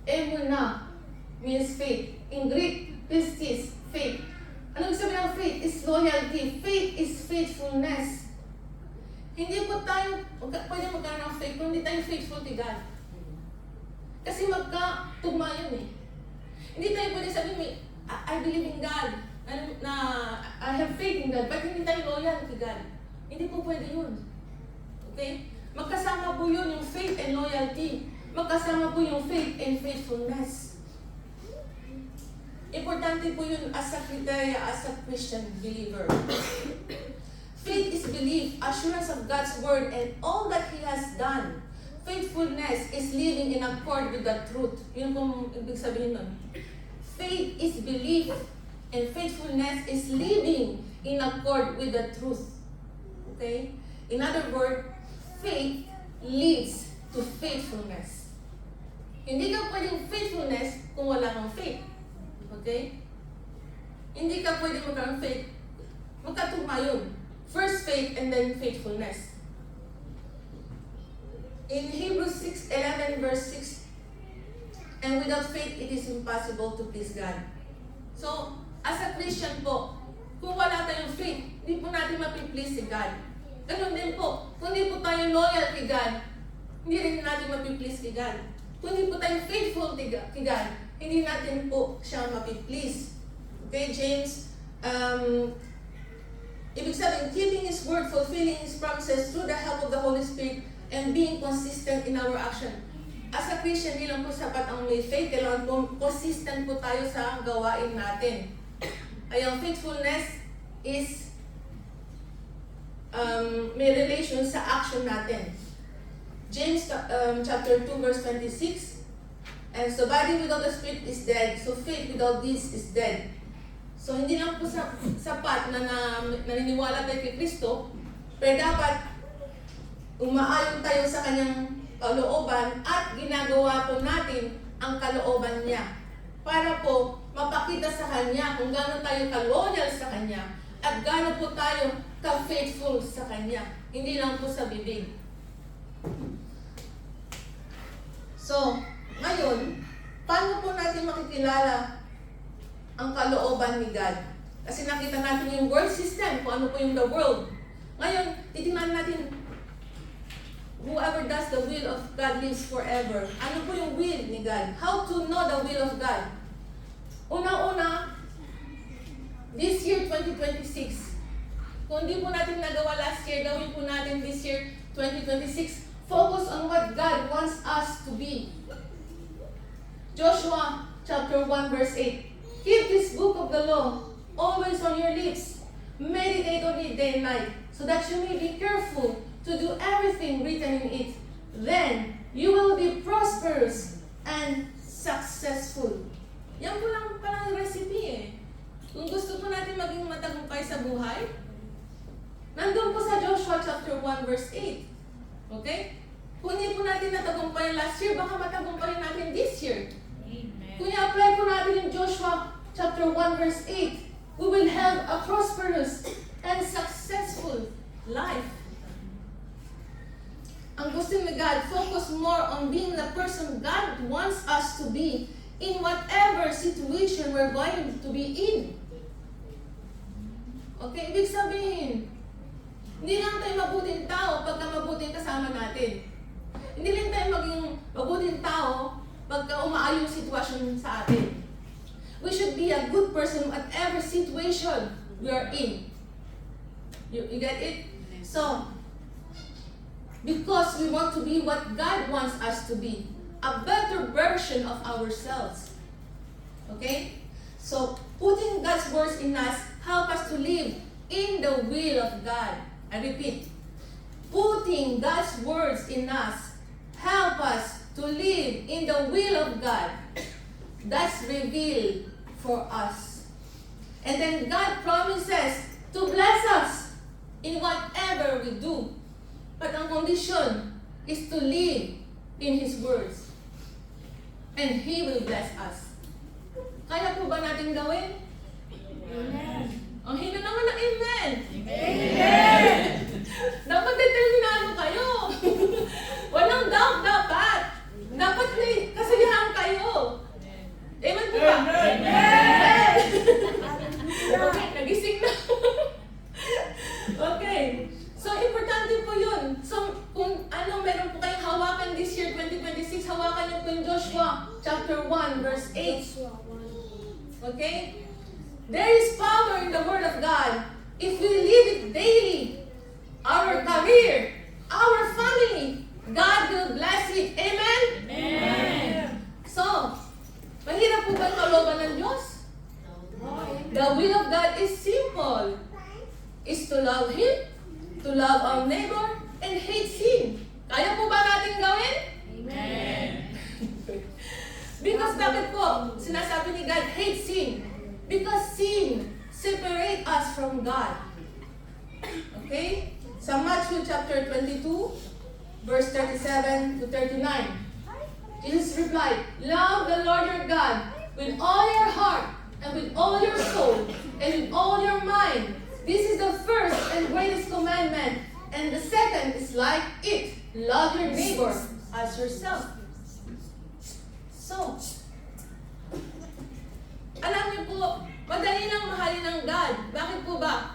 emunah means faith. In Greek, pistis, faith. Ano ibig sabihin ng faith? Is loyalty. Faith is faithfulness. Hindi po tayo pwede magkaroon ng faith kung hindi tayo faithful to God. Kasi magkatugma yun eh. Hindi tayo pwede sabihin, I believe in God, na I have faith in God, but hindi tayo loyal to God. Hindi po pwede yun. Okay? Magkasama po yun yung faith and loyalty. Magkasama po yung faith and faithfulness. Importante po yun as a criteria, as a Christian believer. Faith is belief, assurance of God's word and all that He has done. Faithfulness is living in accord with the truth. Yun pong ibig sabihin nun. Faith is belief and faithfulness is living in accord with the truth. Okay? In other words, faith leads to faithfulness. Hindi ka pwedeng faithfulness kung wala kang faith. Okay? Hindi ka pwedeng magkaroon faith. Magkatugma yun. First faith and then faithfulness. In Hebrews 6:11 verse 6, and without faith it is impossible to please God. So, as a Christian po, kung wala tayong faith, hindi po natin mapiplease si God. Ganun din po, kung hindi po tayo loyal kay God, hindi rin natin mapiplease kay God. Kung hindi po tayo faithful kay God, hindi natin po siya mapiplease. Okay, James, ibig sabihin, keeping His word, fulfilling His promises through the help of the Holy Spirit, and being consistent in our action. As a Christian, hindi lang po sapat ang may faith, kailangan po consistent po tayo sa gawain natin. Ay, ang faithfulness is may relation sa action natin. James chapter 2 verse 26, and so body without the spirit is dead, so faith without deeds is dead. So hindi lang po sapat na naniniwala tayo kay Kristo, pero dapat umaayon tayo sa Kanyang kalooban at ginagawa po natin ang kalooban niya para po mapakita sa Kanya kung gaano tayo ka-loyal sa Kanya at gaano po tayo ka-faithful sa Kanya. Hindi lang po sa bibig. So, ngayon, paano po natin makikilala ang kalooban ni God? Kasi nakita natin yung world system, kung ano po yung the world. Ngayon, titingnan natin, whoever does the will of God lives forever. Ano po yung will ni God? How to know the will of God? Una-una, this year 2026. Kung hindi po natin nagawa last year, gawin po natin this year 2026. Focus on what God wants us to be. Joshua chapter 1 verse 8. Keep this book of the law always on your lips. Meditate on it day and night, so that you may be careful to do everything written in it. Then you will be prosperous and successful. Yan po lang palang recipe eh. Kung gusto po natin maging matagumpay sa buhay, nandun po sa Joshua chapter 1 verse 8. Okay? Kung hindi po natin natagumpay last year, baka matagumpayin natin this year. Amen. Kung i-apply po natin yung Joshua chapter 1 verse 8, we will have a prosperous and successful life. Ang gusto ni God, focus more on being the person God wants us to be in whatever situation we're going to be in. Okay, ibig sabihin, hindi lang tayo mabuting tao pagka mabuting kasama natin. Hindi lang tayo maging mabuting tao pagka umaayos sitwasyon sa atin. We should be a good person at every situation we are in. You get it? So, because we want to be what God wants us to be, a better version of ourselves. Okay? So, putting God's words in us help us to live in the will of God. I repeat, putting God's words in us help us to live in the will of God that's revealed for us. And then God promises to bless us in whatever we do. But ang condition is to live in His words. And He will bless us. Kaya po ba natin gawin? Ang hina naman ng amen. Amen! Dapat determinado kayo. Walang doubt dapat. Dapat may kasiyahan kayo. Amen po ba? Amen! Okay, nagising na. Okay. So, importante po yun. So, kung meron po kayong hawakan this year, 2026, hawakan niyo po yung Joshua chapter 1, verse 8. Okay? There is power in the Word of God if we live it daily. Our career, our family, God will bless it. Amen? Amen. So, mahirap po ba ang kalooban ng Diyos? The will of God is simple. Is to love Him, to love our neighbor, and hate sin. Kaya po ba natin gawin? Amen. Because bakit po sinasabi ni God, hate sin? Because sin separate us from God. Okay? Sa Matthew chapter 22, verse 37 to 39, Jesus replied, love the Lord your God with all your heart, and with all your soul, and with all your mind. This is the first and greatest commandment. And the second is like it. Love your neighbor as yourself. So, alam niyo po, madali lang mahalin ng God. Bakit po ba?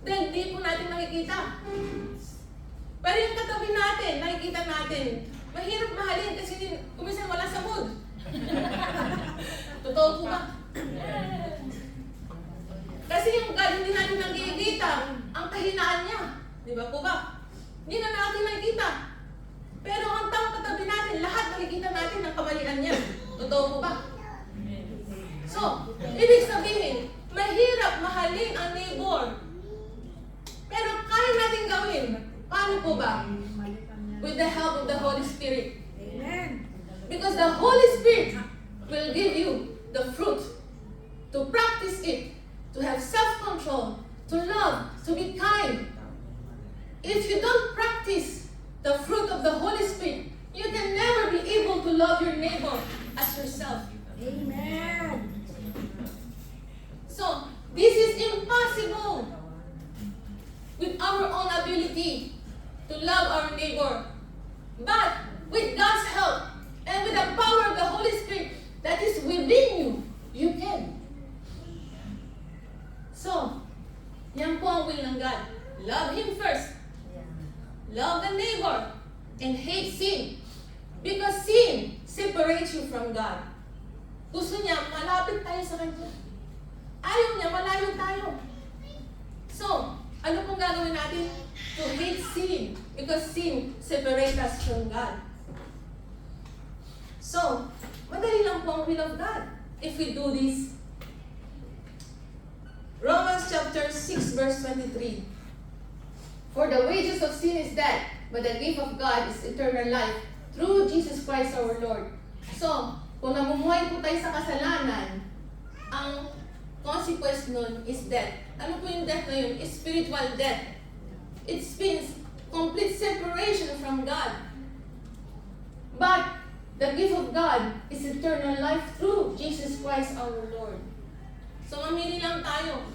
Dahil di po natin nakikita. Pero yung katabi natin, nakikita natin, mahirap mahalin kasi kuminsan wala sa mood. Totoo po ba? Kasi yung God, hindi natin nakikita ang kahinaan niya. Di ba po ba? Hindi na natin nakikita. Pero ang taong katabi natin, lahat nakikita natin ang kamalian niya. Totoo po ba? So, ibig sabihin, mahirap mahalin ang neighbor. Pero kaya natin gawin. Paano po ba? With the help of the Holy Spirit. Amen. Because the Holy Spirit will give you the fruit to practice it, to have self-control, to love, to be kind. If you don't practice the fruit of the Holy Spirit, you can never be able to love your neighbor as yourself. Amen. So, this is impossible with our own ability to love our neighbor. But with God's help and with the power of the Holy Spirit that is within you, you can. So, yan po ang will ng God. Love Him first. Love the neighbor. And hate sin. Because sin separates you from God. Gusto niya, malapit tayo sa Kanya. Ayaw niya, malayo tayo. So, ano pong gagawin natin? To hate sin. Because sin separates us from God. So, madali lang po ang will of God. If we do this, Romans chapter 6 verse 23. For the wages of sin is death, but the gift of God is eternal life through Jesus Christ our Lord. So, kung namumuhay po tayo sa kasalanan, ang consequence nun is death. Ano po yung death na yun? It's spiritual death. It means complete separation from God. But the gift of God is eternal life through Jesus Christ our Lord. So, mamili lang tayo.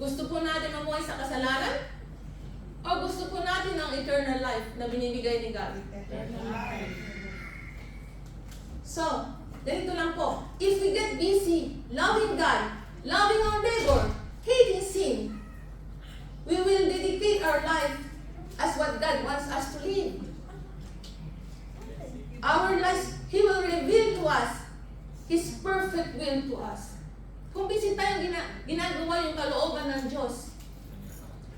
Gusto po natin mamuhay sa kasalanan? O gusto po natin ang eternal life na binibigay ni God? So, ganito lang po. If we get busy loving God, loving our neighbor, hating sin, we will dedicate our life as what God wants us to live. Our lives, He will reveal to us His perfect will to us. Kung busy tayong ginagawa yung kalooban ng Diyos,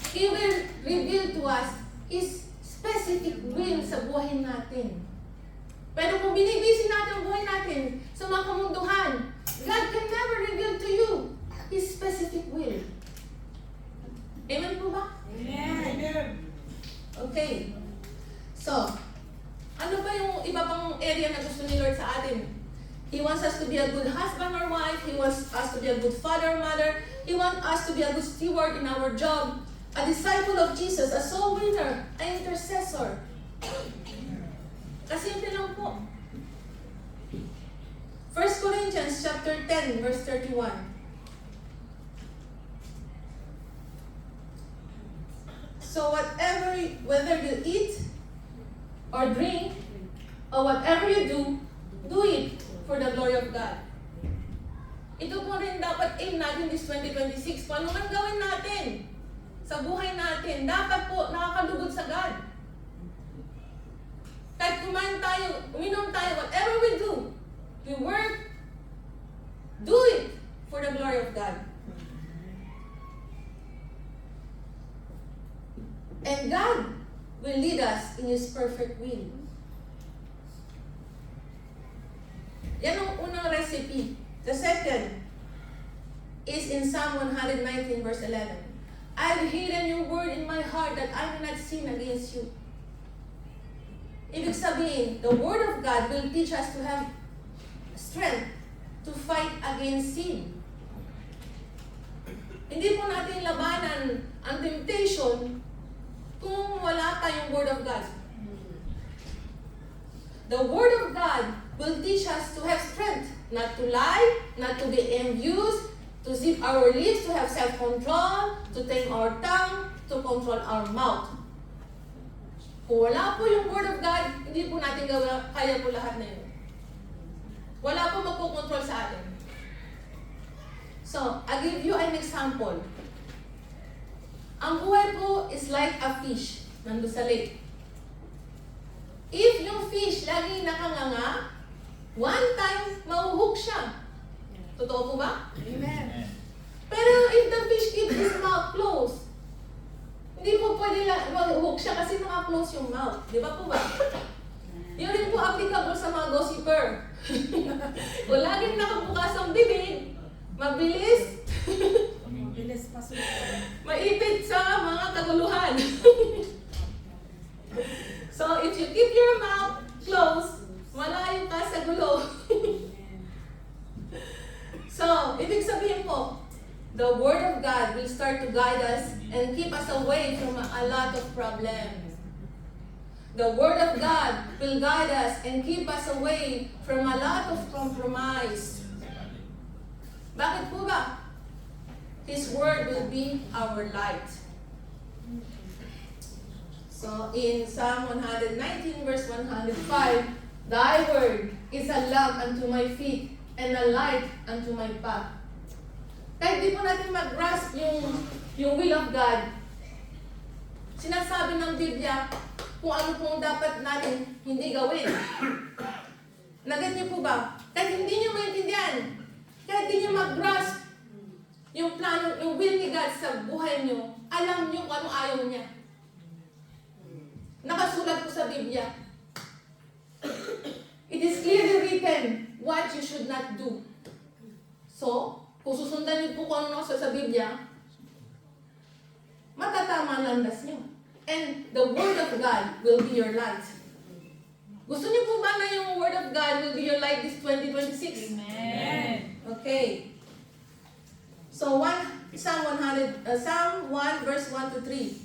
He will reveal to us His specific will sa buhay natin. Pero kung binibisi natin ang buhay natin sa mga kamunduhan, God can never reveal to you His specific will. Amen po ba? Amen. Okay. So, ano ba yung iba pang area na gusto ni Lord sa atin? He wants us to be a good husband or wife. He wants us to be a good father or mother. He wants us to be a good steward in our job. A disciple of Jesus, a soul winner, an intercessor. Kasimple lang po. 1 Corinthians chapter 10, verse 31. So whether you eat or drink or whatever you do it for the glory of God. Ito po rin dapat aim natin this 2026. Kung ano man gawin natin sa buhay natin, dapat po nakakalugod sa God. Kahit kumain tayo, uminom tayo, whatever we do, we work, do it for the glory of God. And God will lead us in His perfect will. Yan ang unang recipe. The second is in Psalm 119 verse 11. I've hidden your word in my heart that I may not sin against you. Ibig sabihin, the word of God will teach us to have strength to fight against sin. Hindi po natin labanan ang temptation kung wala tayong word of God. The word of God will teach us to have strength, not to lie, not to be envious, to zip our lips, to have self-control, to tame our tongue, to control our mouth. Kung wala po yung word of God, hindi po natin kaya po lahat na yun. Wala po magpocontrol sa atin. So, I'll give you an example. Ang buhay po is like a fish, nandun sa lake. If yung fish lagi nakanganga, one time, mahuhook siya. Totoo po ba? Amen. Pero if the fish keeps his mouth closed, hindi po pwede mahuhook siya kasi naka-close yung mouth. Di ba po ba? Yun rin po applicable sa mga gossiper. Kung laging nakabukas ang bibig, mabilis, Bilis pasok. maipit sa mga kaguluhan. So, if you keep your mouth closed, malayo ka sa gulo. So, ibig sabihin po, the Word of God will start to guide us and keep us away from a lot of problems. The Word of God will guide us and keep us away from a lot of compromise. Bakit po ba? His Word will be our light. So, in Psalm 119 verse 105, Thy Word is a lamp unto my feet and a light unto my path. Kahit di po natin mag-grasp yung will of God, sinasabi ng Biblia kung ano pong dapat natin hindi gawin. Nagat niyo po ba? Kahit hindi niyo maintindihan, kahit hindi niyo mag-grasp yung plano, yung will ni God sa buhay niyo, alam niyo kung ano ayaw niya. Nakasulat po sa Biblia. It is clearly written what you should not do. So, kung susundan niyo po kung ano nasa sa Biblia, matatama ang landas niyo. And the Word of God will be your light. Gusto niyo po ba na yung Word of God will be your light this 2026? Amen. Okay. So, Psalm 1 verse 1 to 3.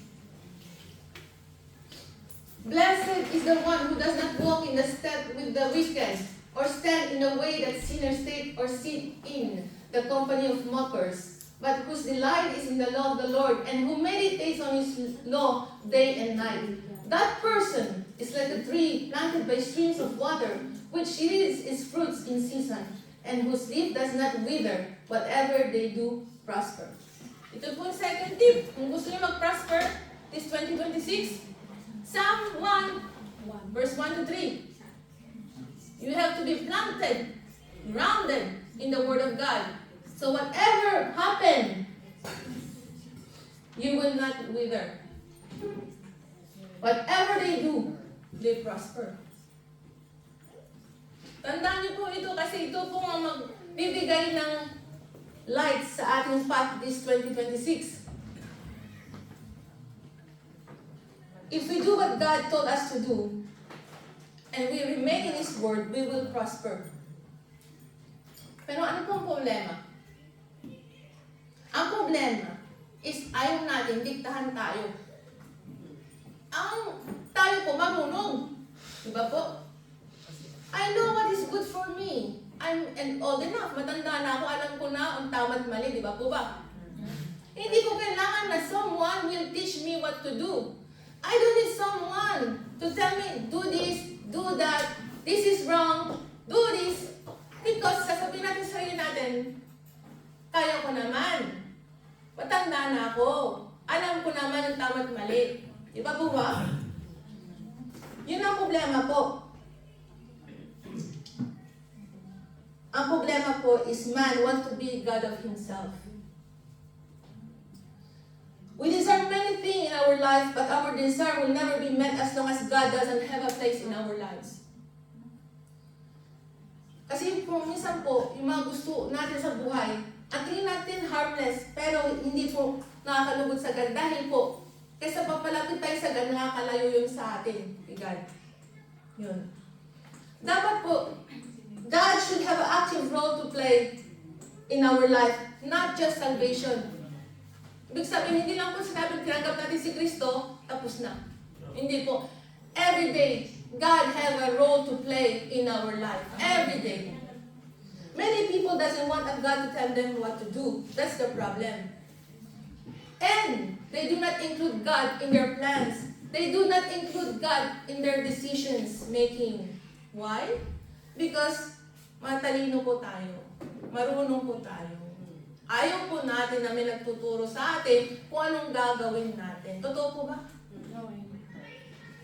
Blessed is the one who does not walk in the step with the wicked, or stand in the way that sinners take, or sit in the company of mockers, but whose delight is in the law of the Lord, and who meditates on His law day and night. That person is like a tree planted by streams of water, which yields its fruits in season, and whose leaf does not wither. Whatever they do, prosper. Ito po yung second tip. Kung gusto niyo mag-prosper this 2026, Psalm 1, verse 1 to 3. You have to be planted, grounded in the Word of God. So whatever happens, you will not wither. Whatever they do, they prosper. Tandaan niyo po ito kasi ito po ang magbibigay ng light sa ating path this 2026. If we do what God told us to do, and we remain in His Word, we will prosper. Pero ano pong problema? Ang problema is ayaw natin, diktahan tayo. Tayo po marunong. Diba po? I know what is good for me. I'm old enough, matanda na ako, alam ko na ang tama at mali, di ba po ba? Hindi ko kailangan na someone will teach me what to do. I don't need someone to tell me, do this, do that, this is wrong, do this. Because sasabihin natin sa sarili natin, kaya ko naman. Matanda na ako. Alam ko naman ang tama at mali. Di ba po ba? Yun ang problema po. Ang problema po is man wants to be God of himself. We desire many things in our life, but our desire will never be met as long as God doesn't have a place in our lives. Kasi po, minsan po, yung mga gusto natin sa buhay, at tingin natin harmless, pero hindi po nakakalugod sa God. Dahil po, kaysa papalapit tayo sa God, nakakalayo yun sa atin, kay God. Yun. Dapat po, God should have an active role to play in our life, not just salvation. Ibig sabihin, hindi lang po sinabi, tinanggap natin si Kristo, tapos na. Hindi po. Every day, God have a role to play in our life. Every day. Many people doesn't want God to tell them what to do. That's the problem. And they do not include God in their plans. They do not include God in their decisions making. Why? Because matalino po tayo. Marunong po tayo. Ayaw po natin na may nagtuturo sa atin kung anong gagawin natin. Totoo po ba?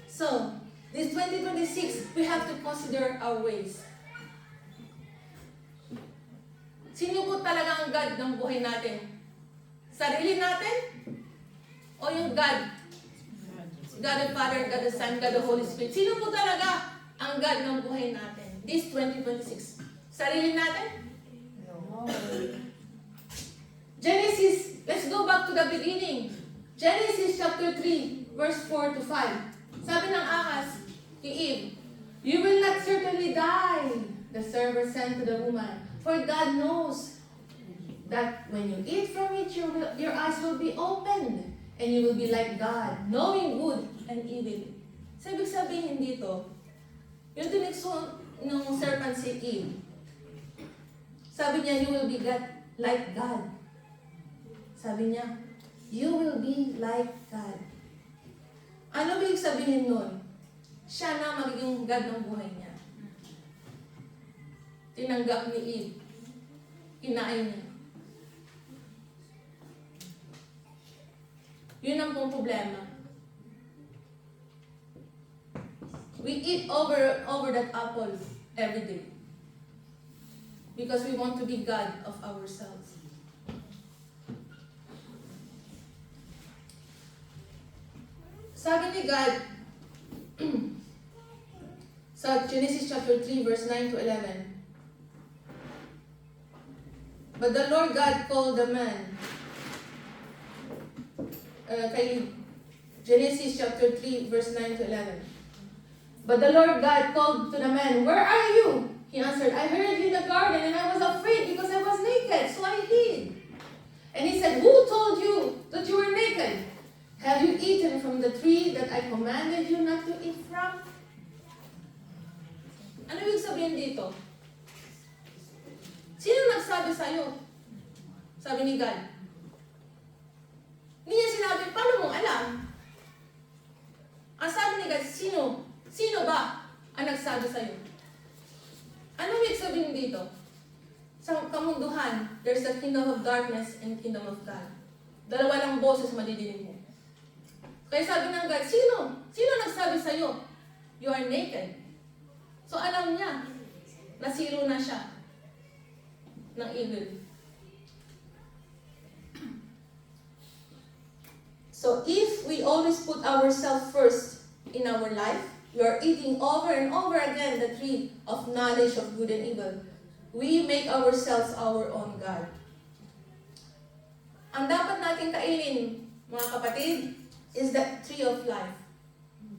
So, this 2026, we have to consider our ways. Sino po talaga ang God ng buhay natin? Sarili natin? O yung God? God the Father, God the Son, God the Holy Spirit. Sino po talaga ang God ng buhay natin? This 2026. Sarili natin? No. Genesis, let's go back to the beginning. Genesis chapter 3, verse 4 to 5. Sabi ng Ahas kay Eve, you will not certainly die, the servant said to the woman. For God knows that when you eat from it, your eyes will be opened, and you will be like God, knowing good and evil. So, ibig sabihin dito, yung tinigso ng serpent si Eve, sabi niya, you will be God, like God. Sabi niya, you will be like God. Ano ibig sabihin nun? Siya na magiging God ng buhay niya. Tinanggap ni Eve. Kinain niya. Yun ang pong problema. We eat over that apple every day. Because we want to be God of ourselves. Sabi ni God, sa Genesis chapter 3, verse 9 to 11, but the Lord God called the man, kay Genesis chapter 3, verse 9 to 11, but the Lord God called to the man, where are you? He answered, I heard you in the garden, and I was afraid because I was naked, so I hid. And he said, who told you that you were naked? Have you eaten from the tree that I commanded you not to eat from? Ano ibig sabihin dito? Sino nagsabi sa'yo? Sabi ni God. Hindi niya sinabi, paano mong alam? Ang sabi ni God, sino ba ang nagsabi sa'yo? Ano ibig sabihin dito? Sa kamunduhan, there's a kingdom of darkness and kingdom of God. Dalawa lang boses madidinig mo. Kaya sabi ng God, sino nagsabi sa'yo? You are naked. So alam niya, nasiro na siya ng evil. So if we always put ourselves first in our life, we are eating over and over again the tree of knowledge of good and evil. We make ourselves our own God. Ang dapat natin kainin, mga kapatid, is the tree of life.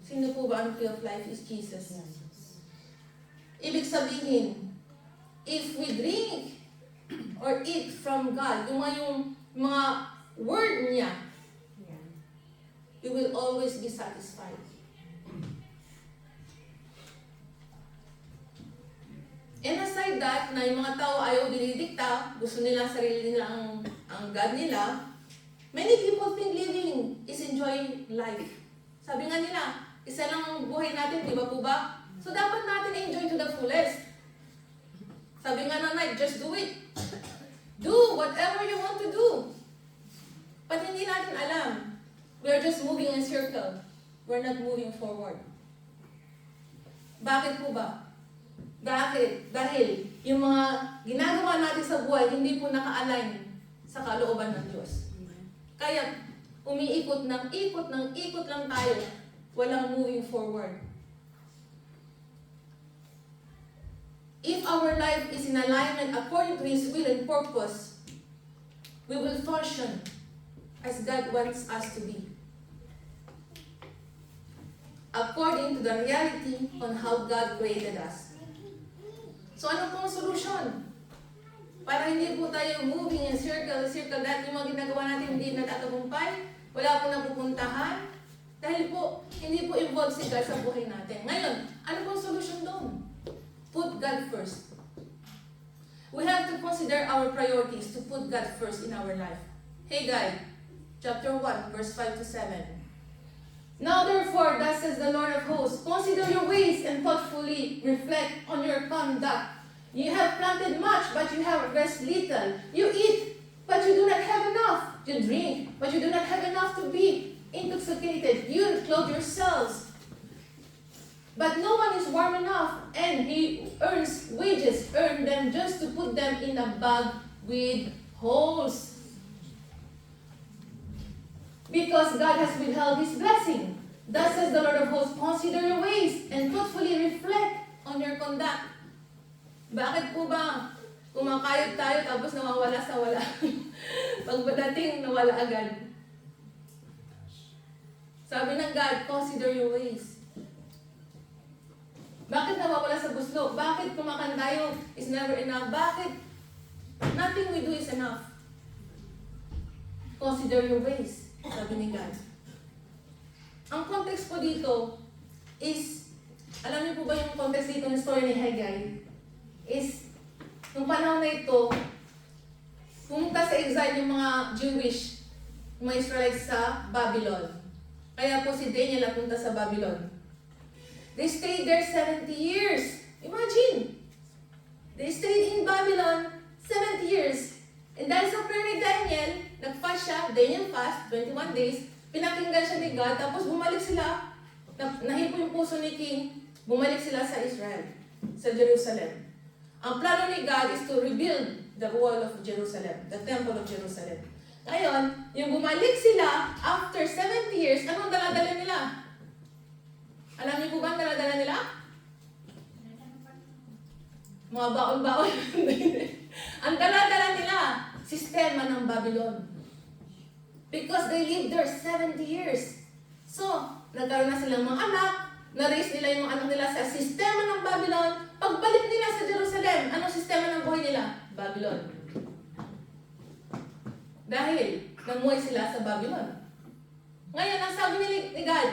Sino po ba ang tree of life? Is Jesus. Ibig sabihin, if we drink or eat from God, yung mga word niya, you will always be satisfied. And aside that, na yung mga tao ayaw dinidikta, gusto nila sarili nila ang God nila, many people think living is enjoying life. Sabi nga nila, isa lang ang buhay natin, di ba po ba? So dapat natin enjoy to the fullest. Sabi nga na night, just do it. Do whatever you want to do. But hindi natin alam. We are just moving in a circle. We're not moving forward. Bakit po ba? Bakit? Dahil yung mga ginagawa natin sa buhay hindi po naka-align sa kalooban ng Diyos. Kaya umiikot ng ikot lang tayo. Walang moving forward. If our life is in alignment according to His will and purpose, we will function as God wants us to be. According to the reality on how God created us. So ano pong solusyon? Para hindi po tayo moving in circle, dahil yung mga ginagawa natin hindi natatagumpay, wala po napupuntahan, dahil po, hindi po involved si God sa buhay natin. Ngayon, ano pong solusyon doon? Put God first. We have to consider our priorities to put God first in our life. Haggai, chapter 1, verse 5 to 7. Now therefore, thus says the Lord of hosts, consider your ways and thoughtfully reflect on your conduct. You have planted much, but you have harvested little. You eat, but you do not have enough. You drink, but you do not have enough to be intoxicated. You clothe yourselves, but no one is warm enough, and he earns wages, earn them just to put them in a bag with holes. Because God has withheld His blessing. Thus says the Lord of hosts, consider your ways and thoughtfully reflect on your conduct. Bakit po ba kumakayod tayo tapos nawawala sa wala? Pagdating, nawala agad. Sabi ng God, consider your ways. Bakit nawawala sa buslo? Bakit kumakan tayo is never enough? Bakit nothing we do is enough? Consider your ways. Sabi ni God. Ang context po dito is, alam niyo po ba yung context dito ng story ni Haggai? Is, nung panahon na ito, pumunta sa exile yung mga Jewish, yung mga Israelites sa Babylon. Kaya po si Daniel napunta sa Babylon. They stayed there 70 years. Imagine! They stayed in Babylon 70 years. And dahil sa prayer ni Daniel, nag-fast siya, Daniel fast, 21 days, pinakinggan siya ni God, tapos bumalik sila, nahipo yung puso ni King, bumalik sila sa Israel, sa Jerusalem. Ang plano ni God is to rebuild the wall of Jerusalem, the temple of Jerusalem. Ngayon, yung bumalik sila, after 70 years, anong dala-dala nila? Alam niyo po ba ang dala-dala nila? Mga baon-baon. Ang dala-dala nila, sistema ng Babylon. Because they lived there 70 years. So, nagkaroon na silang mga anak, na-raise nila yung mga anak nila sa sistema ng Babylon. Pagbalik nila sa Jerusalem, anong sistema ng buhay nila? Babylon. Dahil, namuhay sila sa Babylon. Ngayon, ang sabi ni God,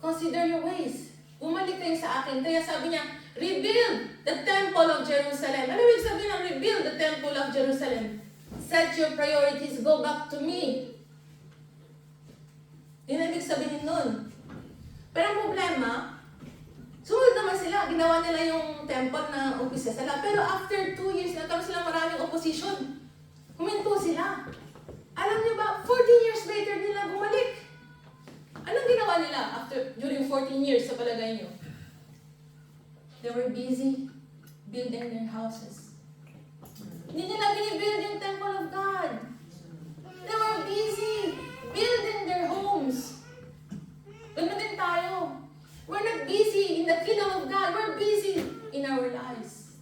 consider your ways. Bumalik kayo sa akin. Kaya sabi niya, rebuild the temple of Jerusalem. Ano ibig sabihin ng rebuild the temple of Jerusalem? Set your priorities, go back to me. Yun ang ibig sabihin nun. Pero ang problema, sumunod naman sila. Ginawa nila yung temple na umpisa sila. Pero after 2 years, nagkaroon sila maraming opposition. Huminto sila. Alam niyo ba, 14 years later nila bumalik. Anong ginawa nila during 14 years sa palagay niyo? They were busy building their houses. Hindi nila binibuild yung temple of God. They were busy building their homes. Ganun din tayo. We're not busy in the kingdom of God. We're busy in our lives.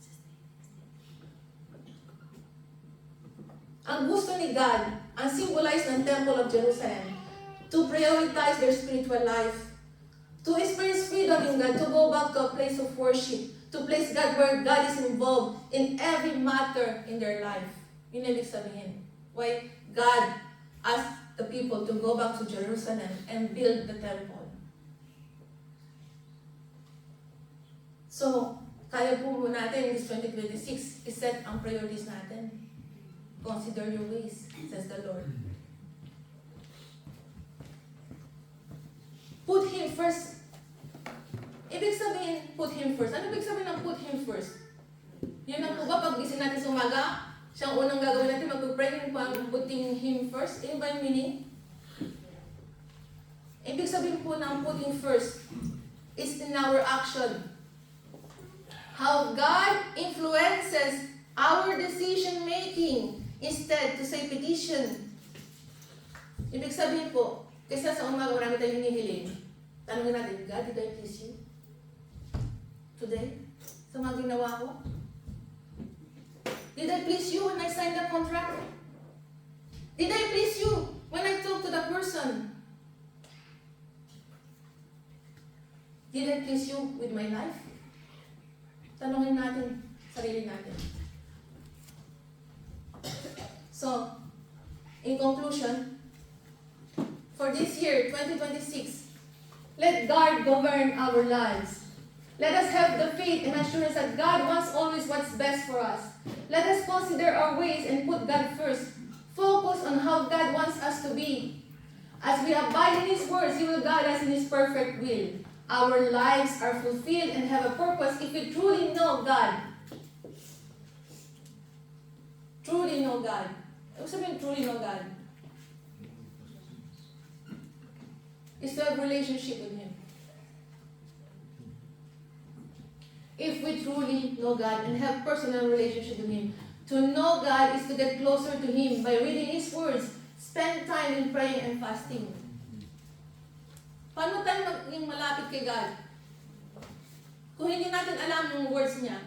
Ang gusto ni God, ang symbolize ng temple of Jerusalem, to prioritize their spiritual life, to experience freedom in God, to go back to a place of worship, to place God where God is involved in every matter in their life. Yun ang ibig sabihin. Why God asked the people to go back to Jerusalem and build the temple. So, kaya po natin this 2026 iset ang priorities natin. Consider your ways, says the Lord. Put Him first. Ibig sabihin, put Him first. Ano ibig sabihin ng put Him first? Yun ang po ba, pag gising natin sa umaga, siyang unang gagawin natin, mag-pray yung putting Him first? Yun ba yung meaning? Ibig sabihin po ng putting first is in our action. How God influences our decision making instead to say petition. Ibig sabihin po, kaysa sa umaga marami tayong hinihiling, tanongin natin, God, did I please you? Today? Sa mga ginawa ko? Did I please you when I signed the contract? Did I please you when I talked to the person? Did I please you with my life? Tanungin natin, sarili natin. So, in conclusion, for this year, 2026, let God govern our lives. Let us have the faith and assurance that God wants always what's best for us. Let us consider our ways and put God first. Focus on how God wants us to be. As we abide in His words, He will guide us in His perfect will. Our lives are fulfilled and have a purpose if we truly know God. Truly know God. Ano sabihin truly know God? Is to have a relationship with Him. If we truly know God and have personal relationship with Him, to know God is to get closer to Him by reading His words, spend time in praying and fasting. Paano tayo maging malapit kay God? Kung hindi natin alam yung words niya,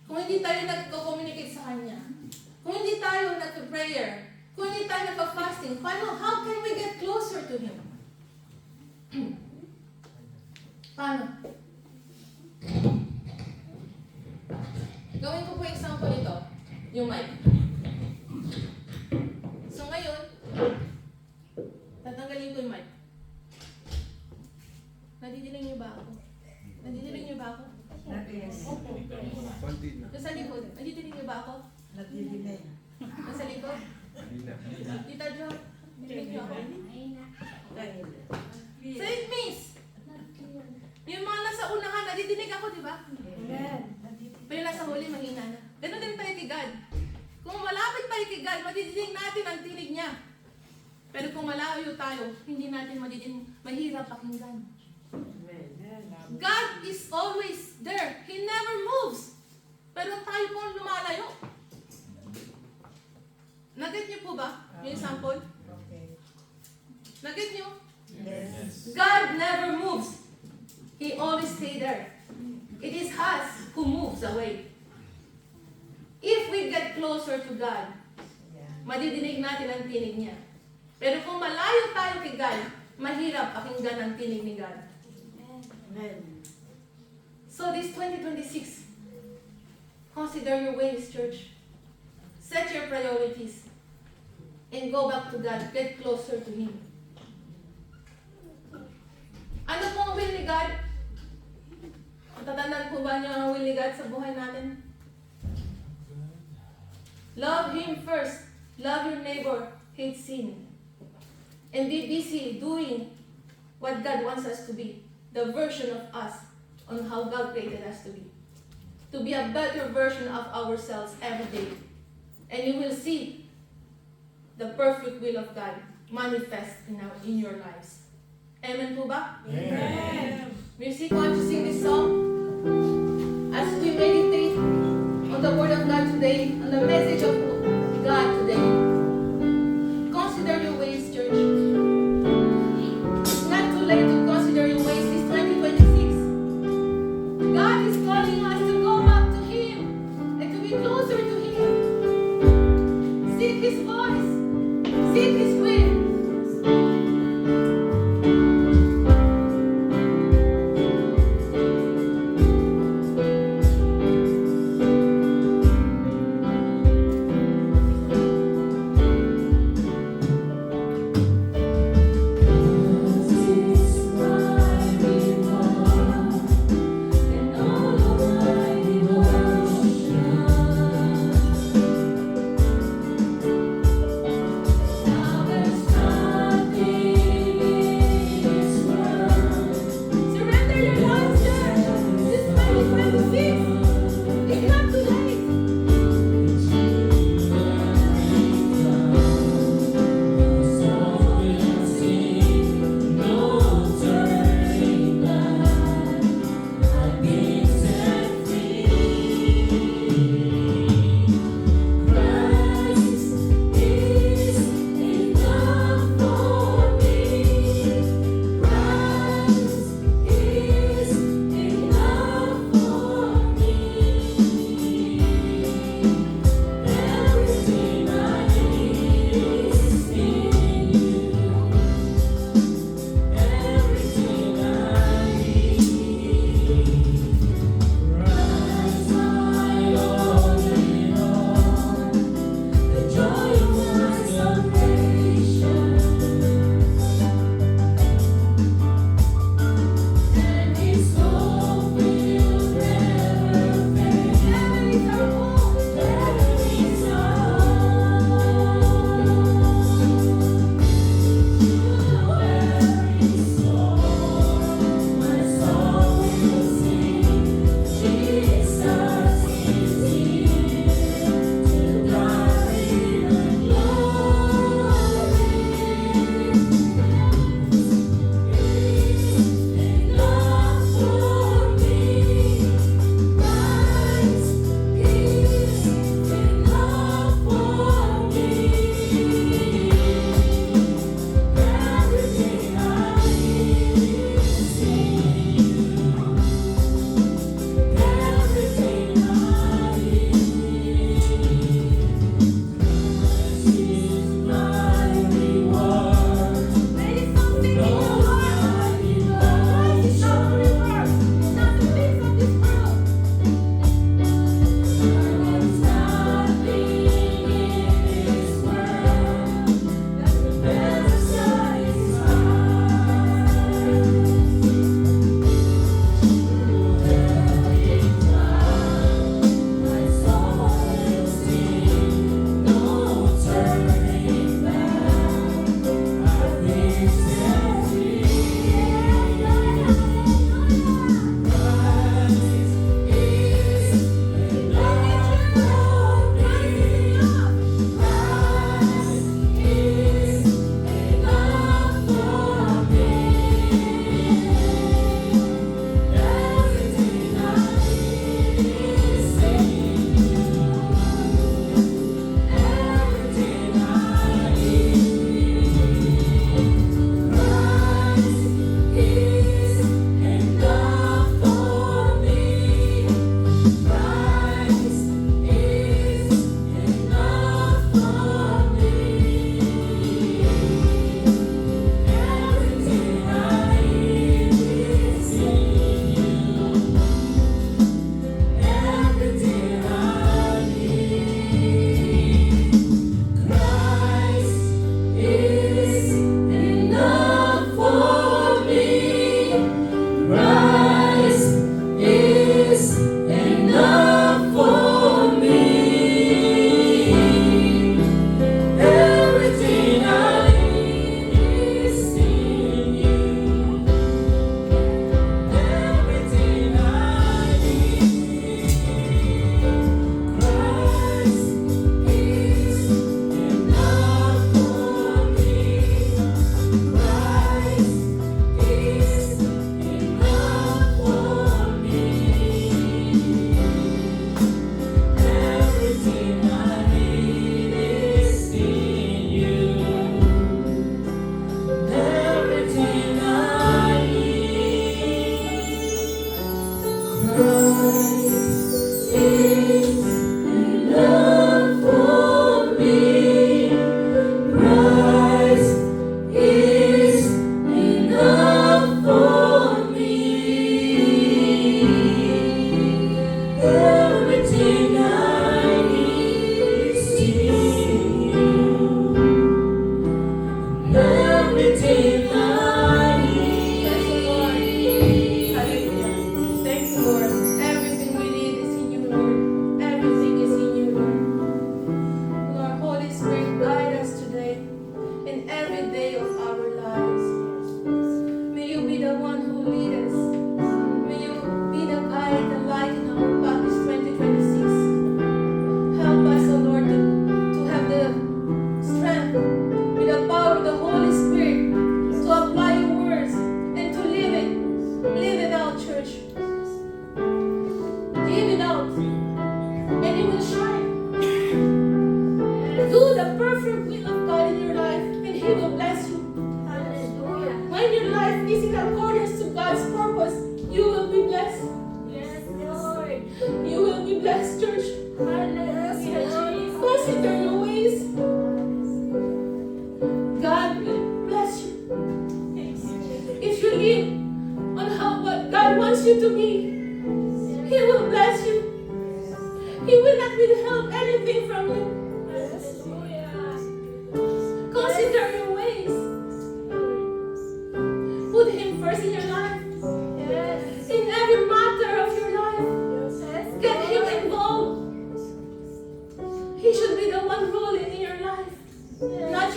kung hindi tayo nagko-communicate sa Kanya, kung hindi tayo nagpo-prayer, kung hindi tayo nagpa-fasting, how can we get closer to Him? Paano? Gawin ko po example ito, yung mic. So ngayon, tatanggalin ko yung mic. Nadidinig niyo ba ako? Nadidinig niyo ba ako? Nasa likod. Nadidinig niyo ba ako? Nasa likod? Tita Jo, nadidinig niyo ako? Say it, miss! Yung mga nasa unahan, nadidinig ako, di ba? Pero nasa huli, mahina na. Ganun din tayo kay God. Kung malapit tayo kay God, madidinig natin ang tinig niya. Pero kung malayo tayo, hindi natin madidinig, mahirap pakinggan. God is always there. He never moves. Pero tayo po ang lumalayo. Nag-get niyo po ba yung sample? Nag-get niyo? Yes. God never moves. He always stay there. It is us who moves away. If we get closer to God, madidinig natin ang tinig niya. Pero kung malayo tayo kay God, mahirap pakinggan ang tinig ni God. So this 2026, consider your ways, church. Set your priorities. And go back to God. Get closer to Him. Ano po ang will ni God? Tatandaan po ba niyo ang will ni God sa buhay natin? Love Him first. Love your neighbor. Hate sin. And be busy doing what God wants us to be. The version of us on how God created us to be. To be a better version of ourselves every day. And you will see the perfect will of God manifest in your lives. Amen po ba? Amen. Music, want to sing this song? As we meditate on the Word of God today, on the message of God today, consider your ways, church. It's not too late to consider your ways this 2026. God is calling us to go back to Him and to be closer to Him. Seek His voice. Seek His will. And all of my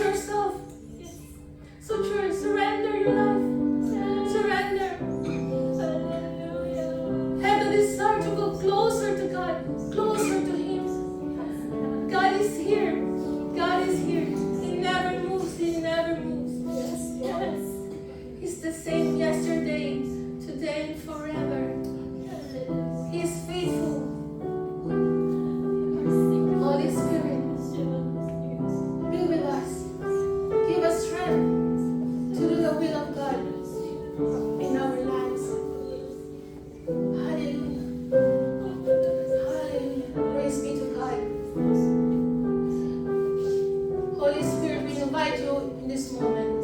yourself. So surrender your life. Surrender. Have the desire to go closer to God, closer to Him. God is here. God is here. He never moves. He never moves. Yes. He's the same yesterday, today, and forever. He is faithful. Holy Spirit, be with us. Give us strength to do the will of God in our lives. Hallelujah. Hallelujah. Praise be to God. Holy Spirit, we invite you in this moment.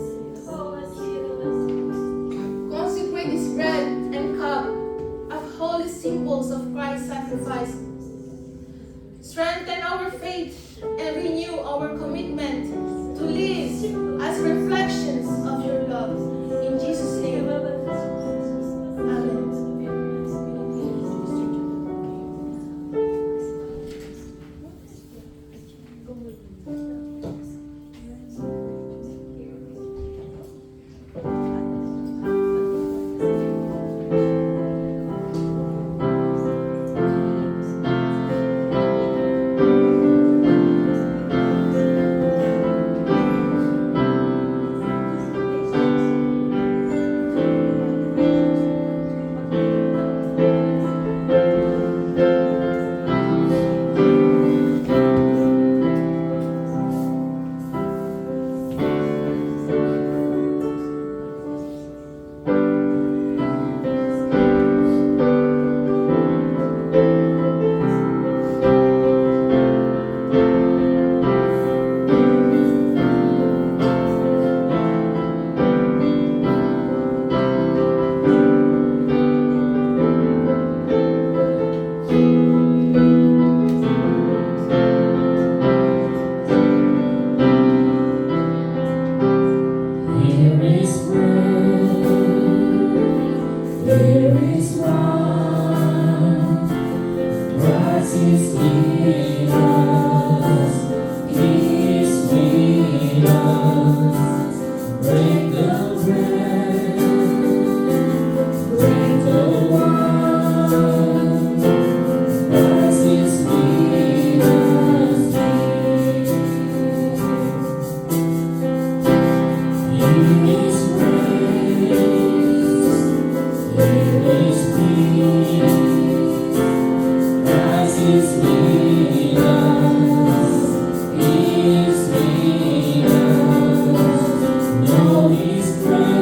Consecrate this bread and cup of holy symbols of Christ's sacrifice. Strengthen our faith and renew our commitment to live as reflections of your love. In Jesus' name. Amen. Here is bread, here is wine, Christ is with us, He is with us. Break the bread, break the wine, Christ is with us. Here is grace, here is peace, Christ is with us, He is with us. Know His grace,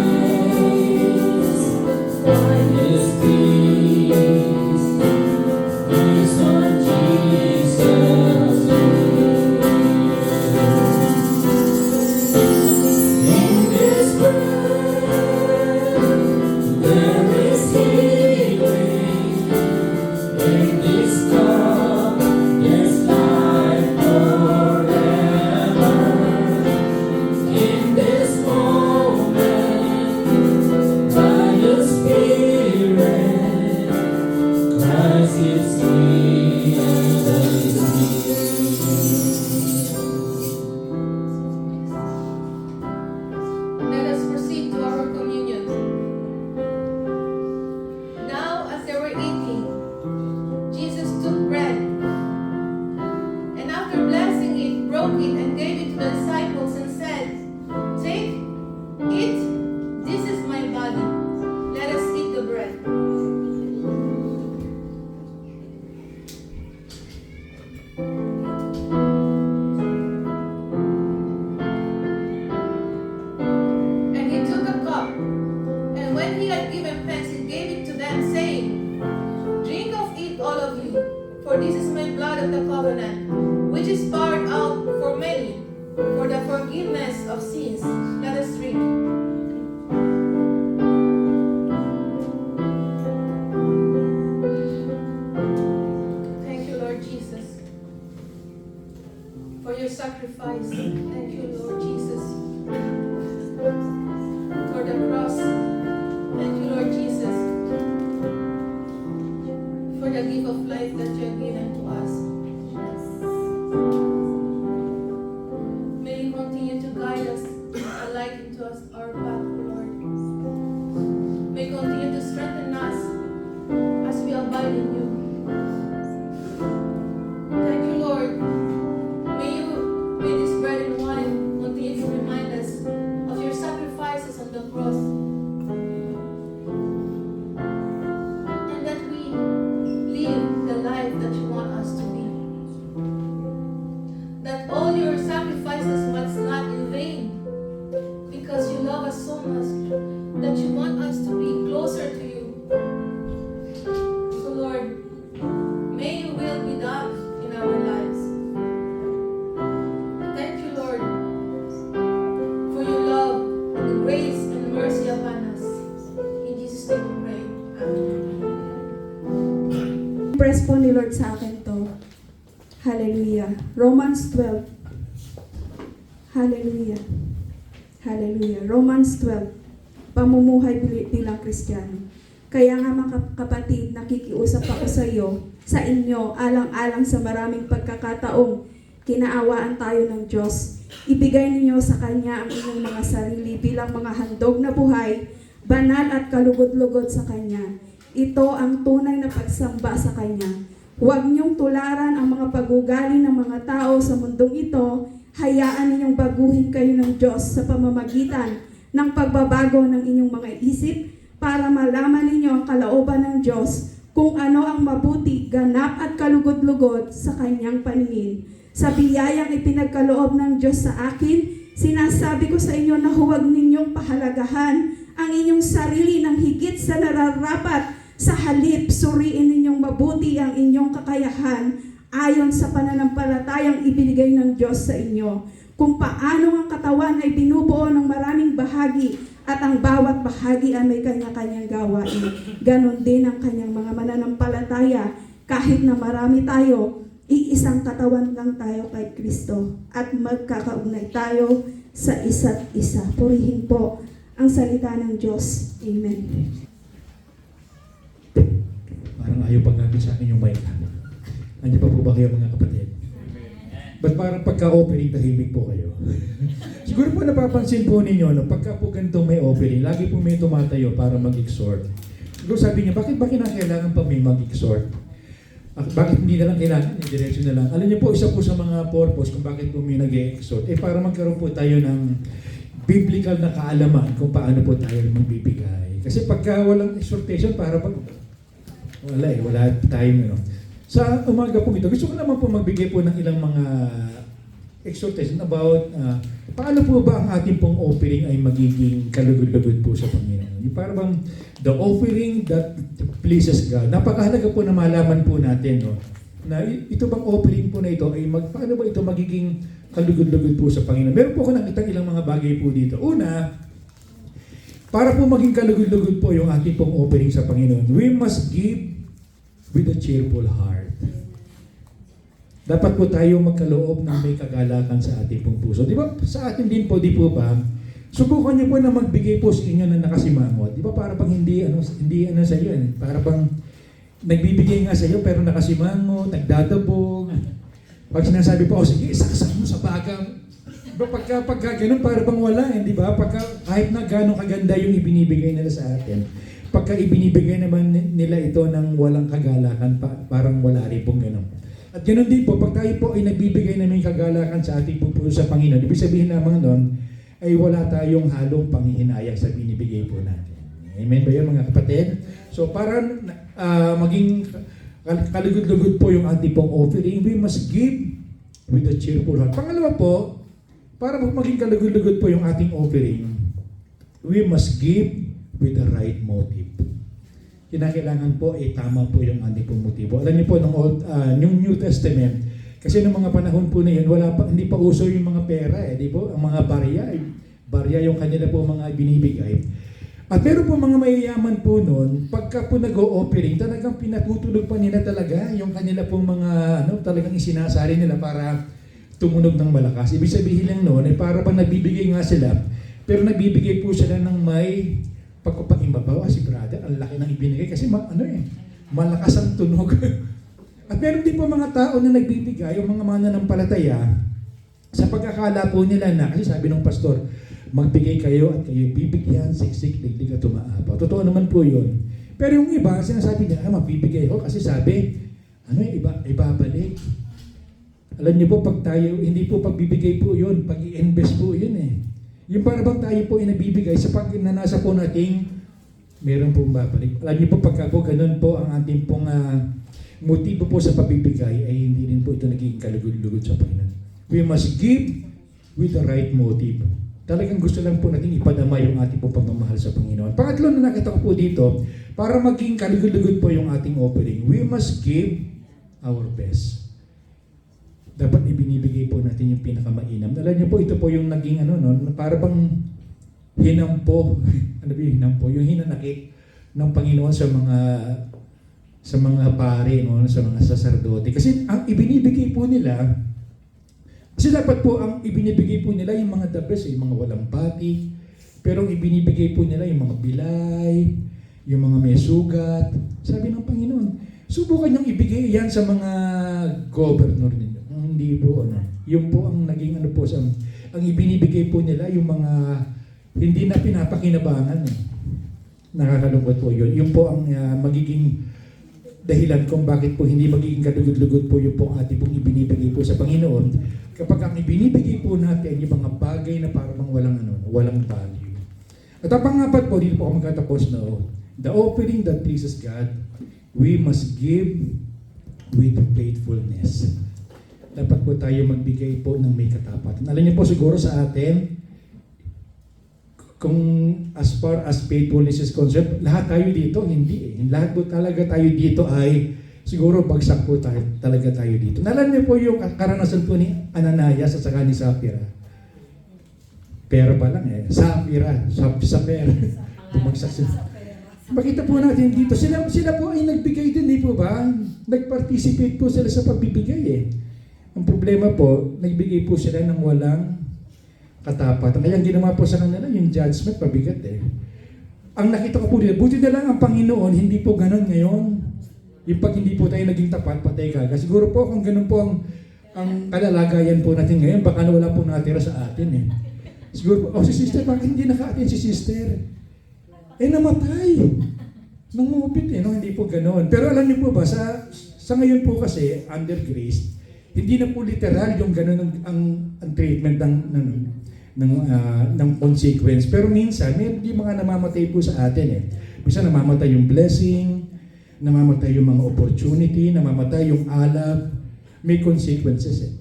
find His peace, peace on Jesus' name. In this bread, there is healing. In this cup, there's life forever. In this moment, by the Spirit, Christ is with Let us proceed to our communion. Now, as they were eating, Jesus took bread, and after blessing it, broke it and gave it to the disciples and said, "Take, eat, this is my body. Let us eat the bread." And he took a cup, and when he had given thanks, he gave it to them, saying, "Drink of it, all of you, for this is my blood of the covenant, which is poured out for many, for the forgiveness of sins." Let us drink. Thank you, Lord Jesus, for your sacrifice. Thank you, Lord Jesus, for the cross. Thank you, Lord Jesus, for the gift of life that you have given to us. May you continue to guide Lord sa akin to. Hallelujah. Romans 12. Hallelujah. Hallelujah. Romans 12. Pamumuhay bilang Kristiyano. Kaya nga mga kapatid, nakikiusap ako sa inyo, alang-alang sa maraming pagkakataong kinaawaan tayo ng Diyos. Ibigay ninyo sa Kanya ang inyong mga sarili bilang mga handog na buhay, banal at kalugod-lugod sa Kanya. Ito ang tunay na pagsamba sa Kanya. Huwag niyong tularan ang mga pag-ugali ng mga tao sa mundong ito. Hayaan ninyong baguhin kayo ng Diyos sa pamamagitan ng pagbabago ng inyong mga isip para malaman ninyo ang kalooban ng Diyos kung ano ang mabuti, ganap at kalugod-lugod sa Kanyang paningin. Sa biyayang ipinagkaloob ng Diyos sa akin, sinasabi ko sa inyo na huwag ninyong pahalagahan ang inyong sarili ng higit sa nararapat. Sa halip, suriin ninyong mabuti ang inyong kakayahan ayon sa pananampalatayang ibinigay ng Diyos sa inyo. Kung paano ang katawan ay binubuo ng maraming bahagi at ang bawat bahagi ay may kanya-kanyang gawain. Ganon din ang kanyang mga mananampalataya. Kahit na marami tayo, iisang katawan lang tayo kay Kristo at magkakaugnay tayo sa isa't isa. Purihin po ang salita ng Diyos. Amen. Parang ayaw pag namin sa akin yung mic. Nandiyan pa po ba kayo mga kapatid? Ba't parang pagka-offering tahimik po kayo? Siguro po napapansin po ninyo, no, pagka po ganito may offering, lagi po may tumatayo para mag-exhort. Siguro sabi niya, bakit ba kinakailangan pa may mag-exhort? Bakit hindi na lang kailangan? Diretso na lang. Alam niyo po, isa po sa mga purpose kung bakit po may nag-exhort, para magkaroon po tayo ng biblical na kaalaman kung paano po tayo magbibigay. Kasi pagka walang exhortation, para pag wala tayong Sa umaga po ito, gusto ko naman po magbigay po ng ilang mga exhortation about paano po ba ang ating pong offering ay magiging kalugod-lugod po sa Panginoon. Yung para bang the offering that pleases God. Napakahalaga po na malaman po natin na ito bang offering po na ito ay paano ba ito magiging kalugod-lugod po sa Panginoon. Meron po ako nakitang ilang mga bagay po dito. Una, para po maging kalugod-lugod po yung ating pong offering sa Panginoon, we must give with a cheerful heart. Dapat po tayo magkaloob ng may kagalakan sa ating pong puso. Di ba? Sa atin din po, di po ba? Subukan niyo po na magbigay po sa inyo na nakasimangot. Di ba? Para bang hindi sa iyo. Para bang nagbibigay nga sa iyo pero nakasimangot, nagdadabog. Pag sinasabi po, sige, saksak mo sa bagang. Diba? Pagka ganun, para bang wala. Di ba? Kahit na gano'ng kaganda yung ibinibigay nila sa atin. Pagka ibinibigay naman nila ito ng walang kagalakan, parang wala rin pong gano'n. At gano'n din po, pag tayo po ay nagbibigay namin kagalakan sa ating pupuso sa Panginoon, ibig sabihin lamang nun, ay wala tayong halong panghihinayang sa binibigay po natin. Amen ba yun mga kapatid? So para maging kalugod-lugod po yung ating pong offering, we must give with a cheerful heart. Pangalawa po, para maging kalugod-lugod po yung ating offering, we must give with the right motive. Kinakailangan po tama po yung ating pong motibo. Alam niyo po yung New Testament, kasi noong mga panahon po na yun, hindi pa uso yung mga pera di po? Ang mga barya yung kanila po mga binibigay. At meron po mga mayayaman po noon, pagka po nag-o-offering, talagang pinatutulog pa nila talaga yung kanila pong mga talagang isinasari nila para tumunog ng malakas. Ibig sabihin lang noon, para bang nagbibigay nga sila, pero nagbibigay po sila ng may pagkupaimbabaw, si brother, ang laki ng ibinigay kasi malakas ang tunog. At meron din po mga tao na nagbibigay, yung mga mananampalataya, sa pagkakala po nila na, kasi sabi ng pastor, magbigay kayo at kayo bibigyan, siksik, digdig at tumaapaw. Totoo naman po yun. Pero yung iba, sinasabi niya, magbibigay ko kasi sabi, ibabalik. Alam niyo po, pag tayo, hindi po pagbibigay po yun, pag-i-invest po yun Yung para bang tayo po inabibigay sa pag nanasa po nating meron pong babalik. Alam niyo po pagka po ganun po ang ating pong motibo po sa pagbibigay ay hindi rin po ito nagiging kalugod-lugod sa Panginoon. We must give with the right motive. Talagang gusto lang po natin ipadama yung ating pong pagmamahal sa Panginoon. Pangatlo na nakita ko po dito, para maging kalugod-lugod po yung ating offering, we must give our best. Dapat ibinibigay po natin yung pinakamainam. Alam niyo po, ito po yung naging para bang hinampo, ano ba yung hinampo? Yung hinanakit ng Panginoon sa mga pare, no, sa mga saserdote. Kasi ang ibinibigay po nila, kasi dapat po ang ibinibigay po nila yung mga the best, yung mga walang pati. Pero ang ibinibigay po nila yung mga bilay, yung mga may sugat. Sabi ng Panginoon, subukan niyong ibigay yan sa mga governor ninyo. Hindi po, ano. Yung po ang naging ano po, ang ibinibigay po nila yung mga hindi na pinapakinabangan. Nakakalungkot po yun. Yung po ang magiging dahilan kung bakit po hindi magiging kalugod-lugod po yung po ating pong ibinibigay po sa Panginoon kapag ang ibinibigay po natin yung mga bagay na parang walang value. At ang pangapat po, dito po ako magtatapos na the offering that pleases God, we must give with faithfulness. Dapat po tayo magbigay po ng may katapatan. Alam niyo po siguro sa atin, kung as far as faithfulness is concerned, lahat tayo dito, hindi eh. Lahat po talaga tayo dito ay siguro bagsak po talaga tayo dito. Nalala niyo po yung karanasan po ni Ananias at saka ni Sapphira. Pera pa lang eh. Sapphira. Bumagsak sila. Makita po natin dito, sila po ay nagbigay din, di po ba? Nag-participate po sila sa pagbibigay eh. Ang problema po, nagbigay po sila ng walang katapatan. Kaya ang ginawa po sa kanila, yung judgment, pabigat eh. Ang nakita ko po dito, buti na lang ang Panginoon, hindi po ganun ngayon. Yung pag hindi po tayo naging tapat, patay ka. Siguro po kung ganun po ang kalalagayan po natin ngayon, baka wala po natira sa atin eh. Siguro po, si sister, bakit hindi naka-atin si sister? Eh namatay. Nangupit eh, no? Hindi po ganun. Pero alam niyo po ba, sa ngayon po kasi, under grace, hindi na po literal yung ganun ang treatment ng consequence. Pero minsan, may mga namamatay po sa atin eh. Minsan namamatay yung blessing, namamatay yung mga opportunity, namamatay yung alab, may consequences eh.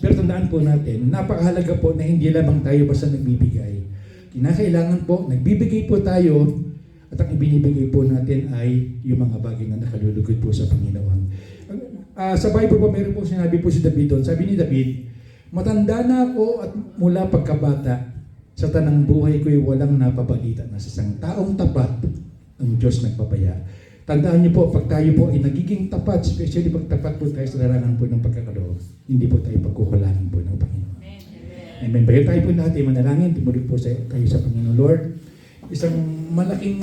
Pero tandaan po natin, napakahalaga po na hindi lamang tayo basta nagbibigay. Kinakailangan po, nagbibigay po tayo at ang ibinibigay po natin ay yung mga bagay na nakalulugod po sa Panginoon. Sa Bible po, meron po sinabi po si David doon. Sabi ni David, matanda na ako at mula pagkabata, sa tanang buhay ko'y walang napabalita na sa isang taong tapat ang Diyos nagpapaya. Tandaan niyo po, pag tayo po ay nagiging tapat, especially pag tapat po tayo sa larangan po ng pagkakaloob, hindi po tayo pagkukulangin po ng Panginoon. Amen. Bayan tayo po natin manalangin, tumuloy po tayo sa Panginoon. Lord, isang malaking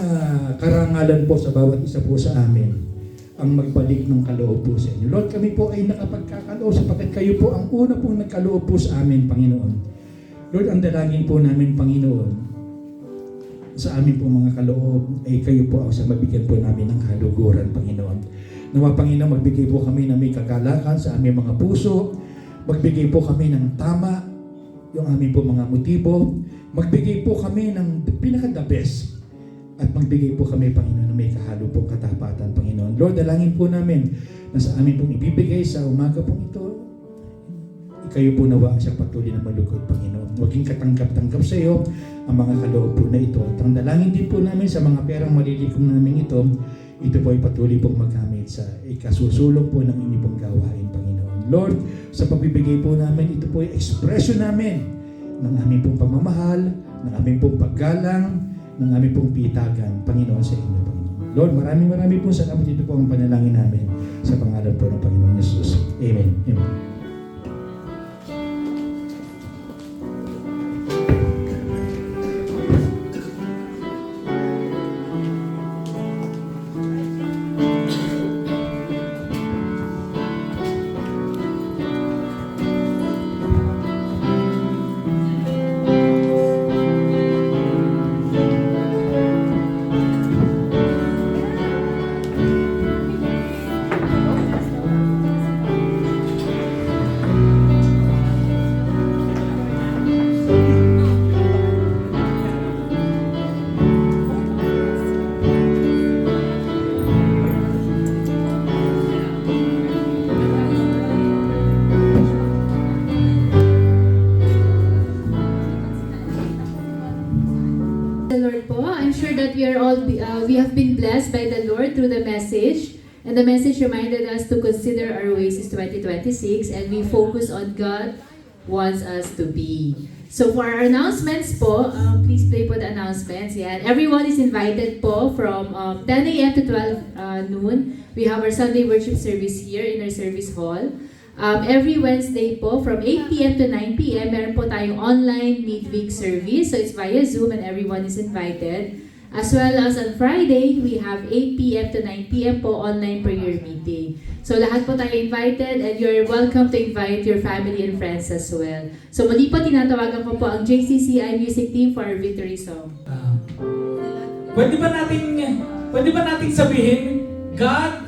karangalan po sa bawat isa po sa amin ang magbalik ng kaloob po sa inyo. Lord, kami po ay nakapagkakaloob sapagkat kayo po ang una pong nagkaloob po sa amin, Panginoon. Lord, ang dalangin po namin, Panginoon, sa amin po mga kaloob ay kayo po ang sa mabigyan po namin ng kaluguran, Panginoon. Nawa, Panginoon, magbigay po kami ng may kagalakan sa aming mga puso, magbigay po kami ng tama, yung aming po mga motibo, magbigay po kami ng pinaka-the best, at magbigay po kami, Panginoon, na may kahalo pong katapatan, Panginoon. Lord, dalangin po namin na sa amin pong ibibigay sa umaga pong ito, kayo po nawa ang siyang patuloy na malugod, Panginoon. Huwaging katanggap-tanggap sa iyo ang mga kaloob po na ito. At ang dalangin din po namin sa mga perang malilikom namin ito po ay patuloy pong magamit sa ikasusulong po ng inyong pong gawain, Panginoon. Lord, sa pagbibigay po namin, ito po ay ekspresyon namin ng aming pong pagmamahal, ng aming pong paggalang, ng aming pong pitagan, Panginoon, sa inyo, Panginoon. Lord, maraming pong salamat. Ito po ang panalangin namin sa pangalan po ng Panginoon Jesus. Amen. Amen. We have been blessed by the Lord through the message, and the message reminded us to consider our ways is 2026, and we focus on God wants us to be. So for our announcements po, please play po the announcements. Yan. Everyone is invited po from 10 a.m. to 12 noon. We have our Sunday worship service here in our service hall. Every Wednesday po from 8 p.m. to 9 p.m. meron po tayong online midweek service. So it's via Zoom and everyone is invited. As well as on Friday, we have 8 p.m. to 9 p.m. po online prayer meeting. So lahat po tayo invited and you're welcome to invite your family and friends as well. So muli po tinatawagan ko po ang JCCI Music Team for our victory song. Pwede ba nating sabihin, God,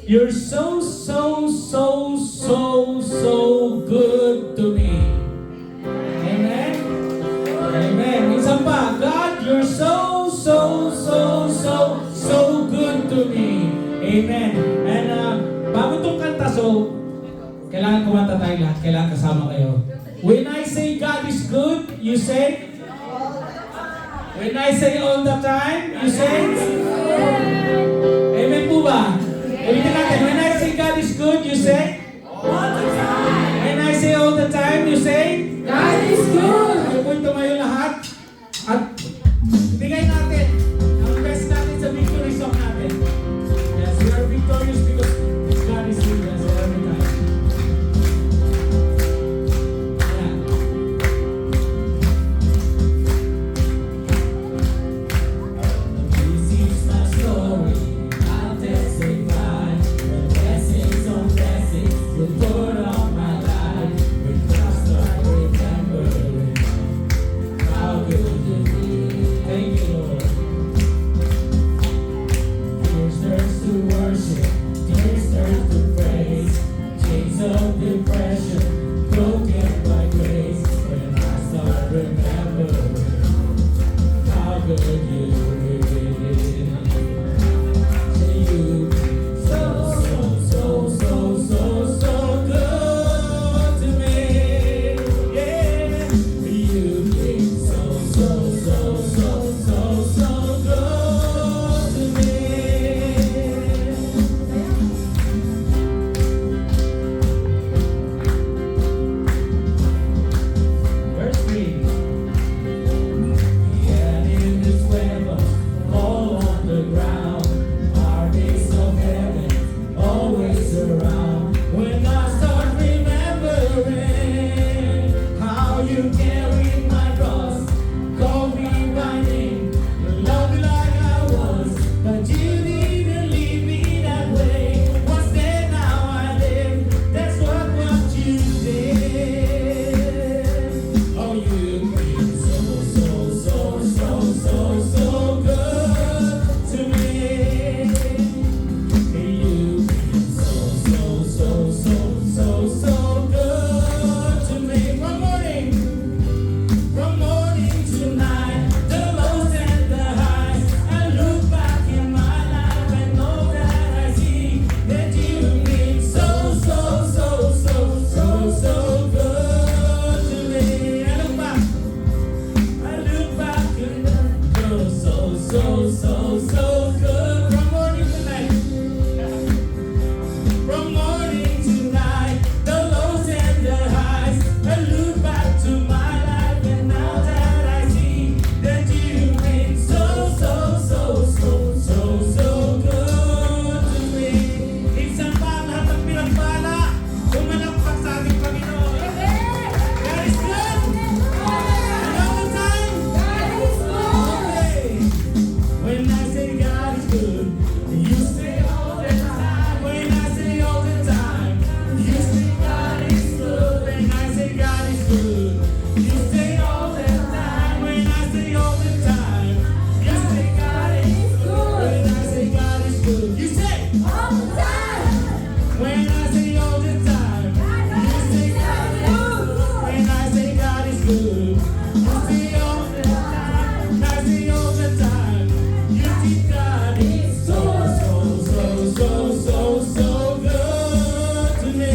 you're so good to me. Amen? Amen. Isa pa, God, you're so good to me. Amen. And bago itong kanta, so, kailangan kumanta tayo lahat, kailangan kasama kayo. When I say God is good, you say? When I say all the time, you say? Amen po ba? Ulitin natin. When I say God is good, you say? All the time. When I say all the time, you say? God is good. Ayaw po tumayo lahat. At bigay natin ang best natin sa victory song natin. Yes, we are victorious because God is with us every time. Yeah. This is my story. I'll testify. The blessings on blessings, the Lord of my life. When I start remembering how good you be. Thank you, Lord. Tears turns to worship, tears turns to praise. Chains of depression, broken by grace. When I start remembering how good you been. Say you so good to me. Yeah, you've been so good to me. Verse 3. And in this weather, all on the ground, our days of heaven always around. When I start remembering how you carried my cross, called me by name, loved me like I was, but you didn't leave me that way. Was there, now I live. That's what you did. Oh, you've been so good to me. You've been so good to me. From morning to night, the lows and the highs. I look back in my life and know that I see that you've been so good to me. I look back and you're so good. From morning to night. From morning to night, the lows and the highs. I look back to my life and now that I see that you've been so good to me. Minsan pa ang lahat ng pinagpala, umalakpak sa ating Panginoon. God is good. And all the time. Okay. When I say God is good, you say all the time. When I say all the time, you say God is good. When I say God is good, you say all the time. When I say all the time, you say God is good. When I say God is good, you say all the time. When I say all the time, you say God is good. When I say God is good, you say all the time. When I say all the time, you think God is so good to me.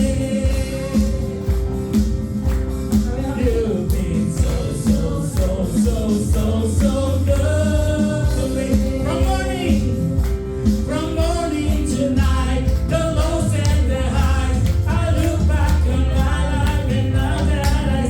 You've been so good to me. From morning to night, the lows and the highs. I look back on my life and now that I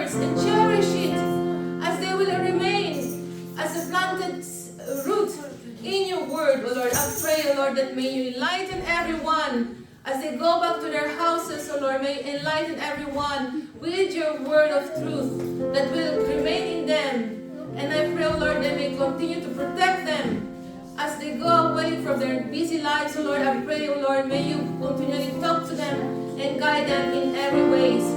words and cherish it as they will remain as a planted root in your word, O Lord. I pray, O Lord, that may you enlighten everyone as they go back to their houses, O Lord. May you enlighten everyone with your word of truth that will remain in them. And I pray, O Lord, that may continue to protect them as they go away from their busy lives, O Lord. I pray, O Lord, may you continually talk to them and guide them in every ways.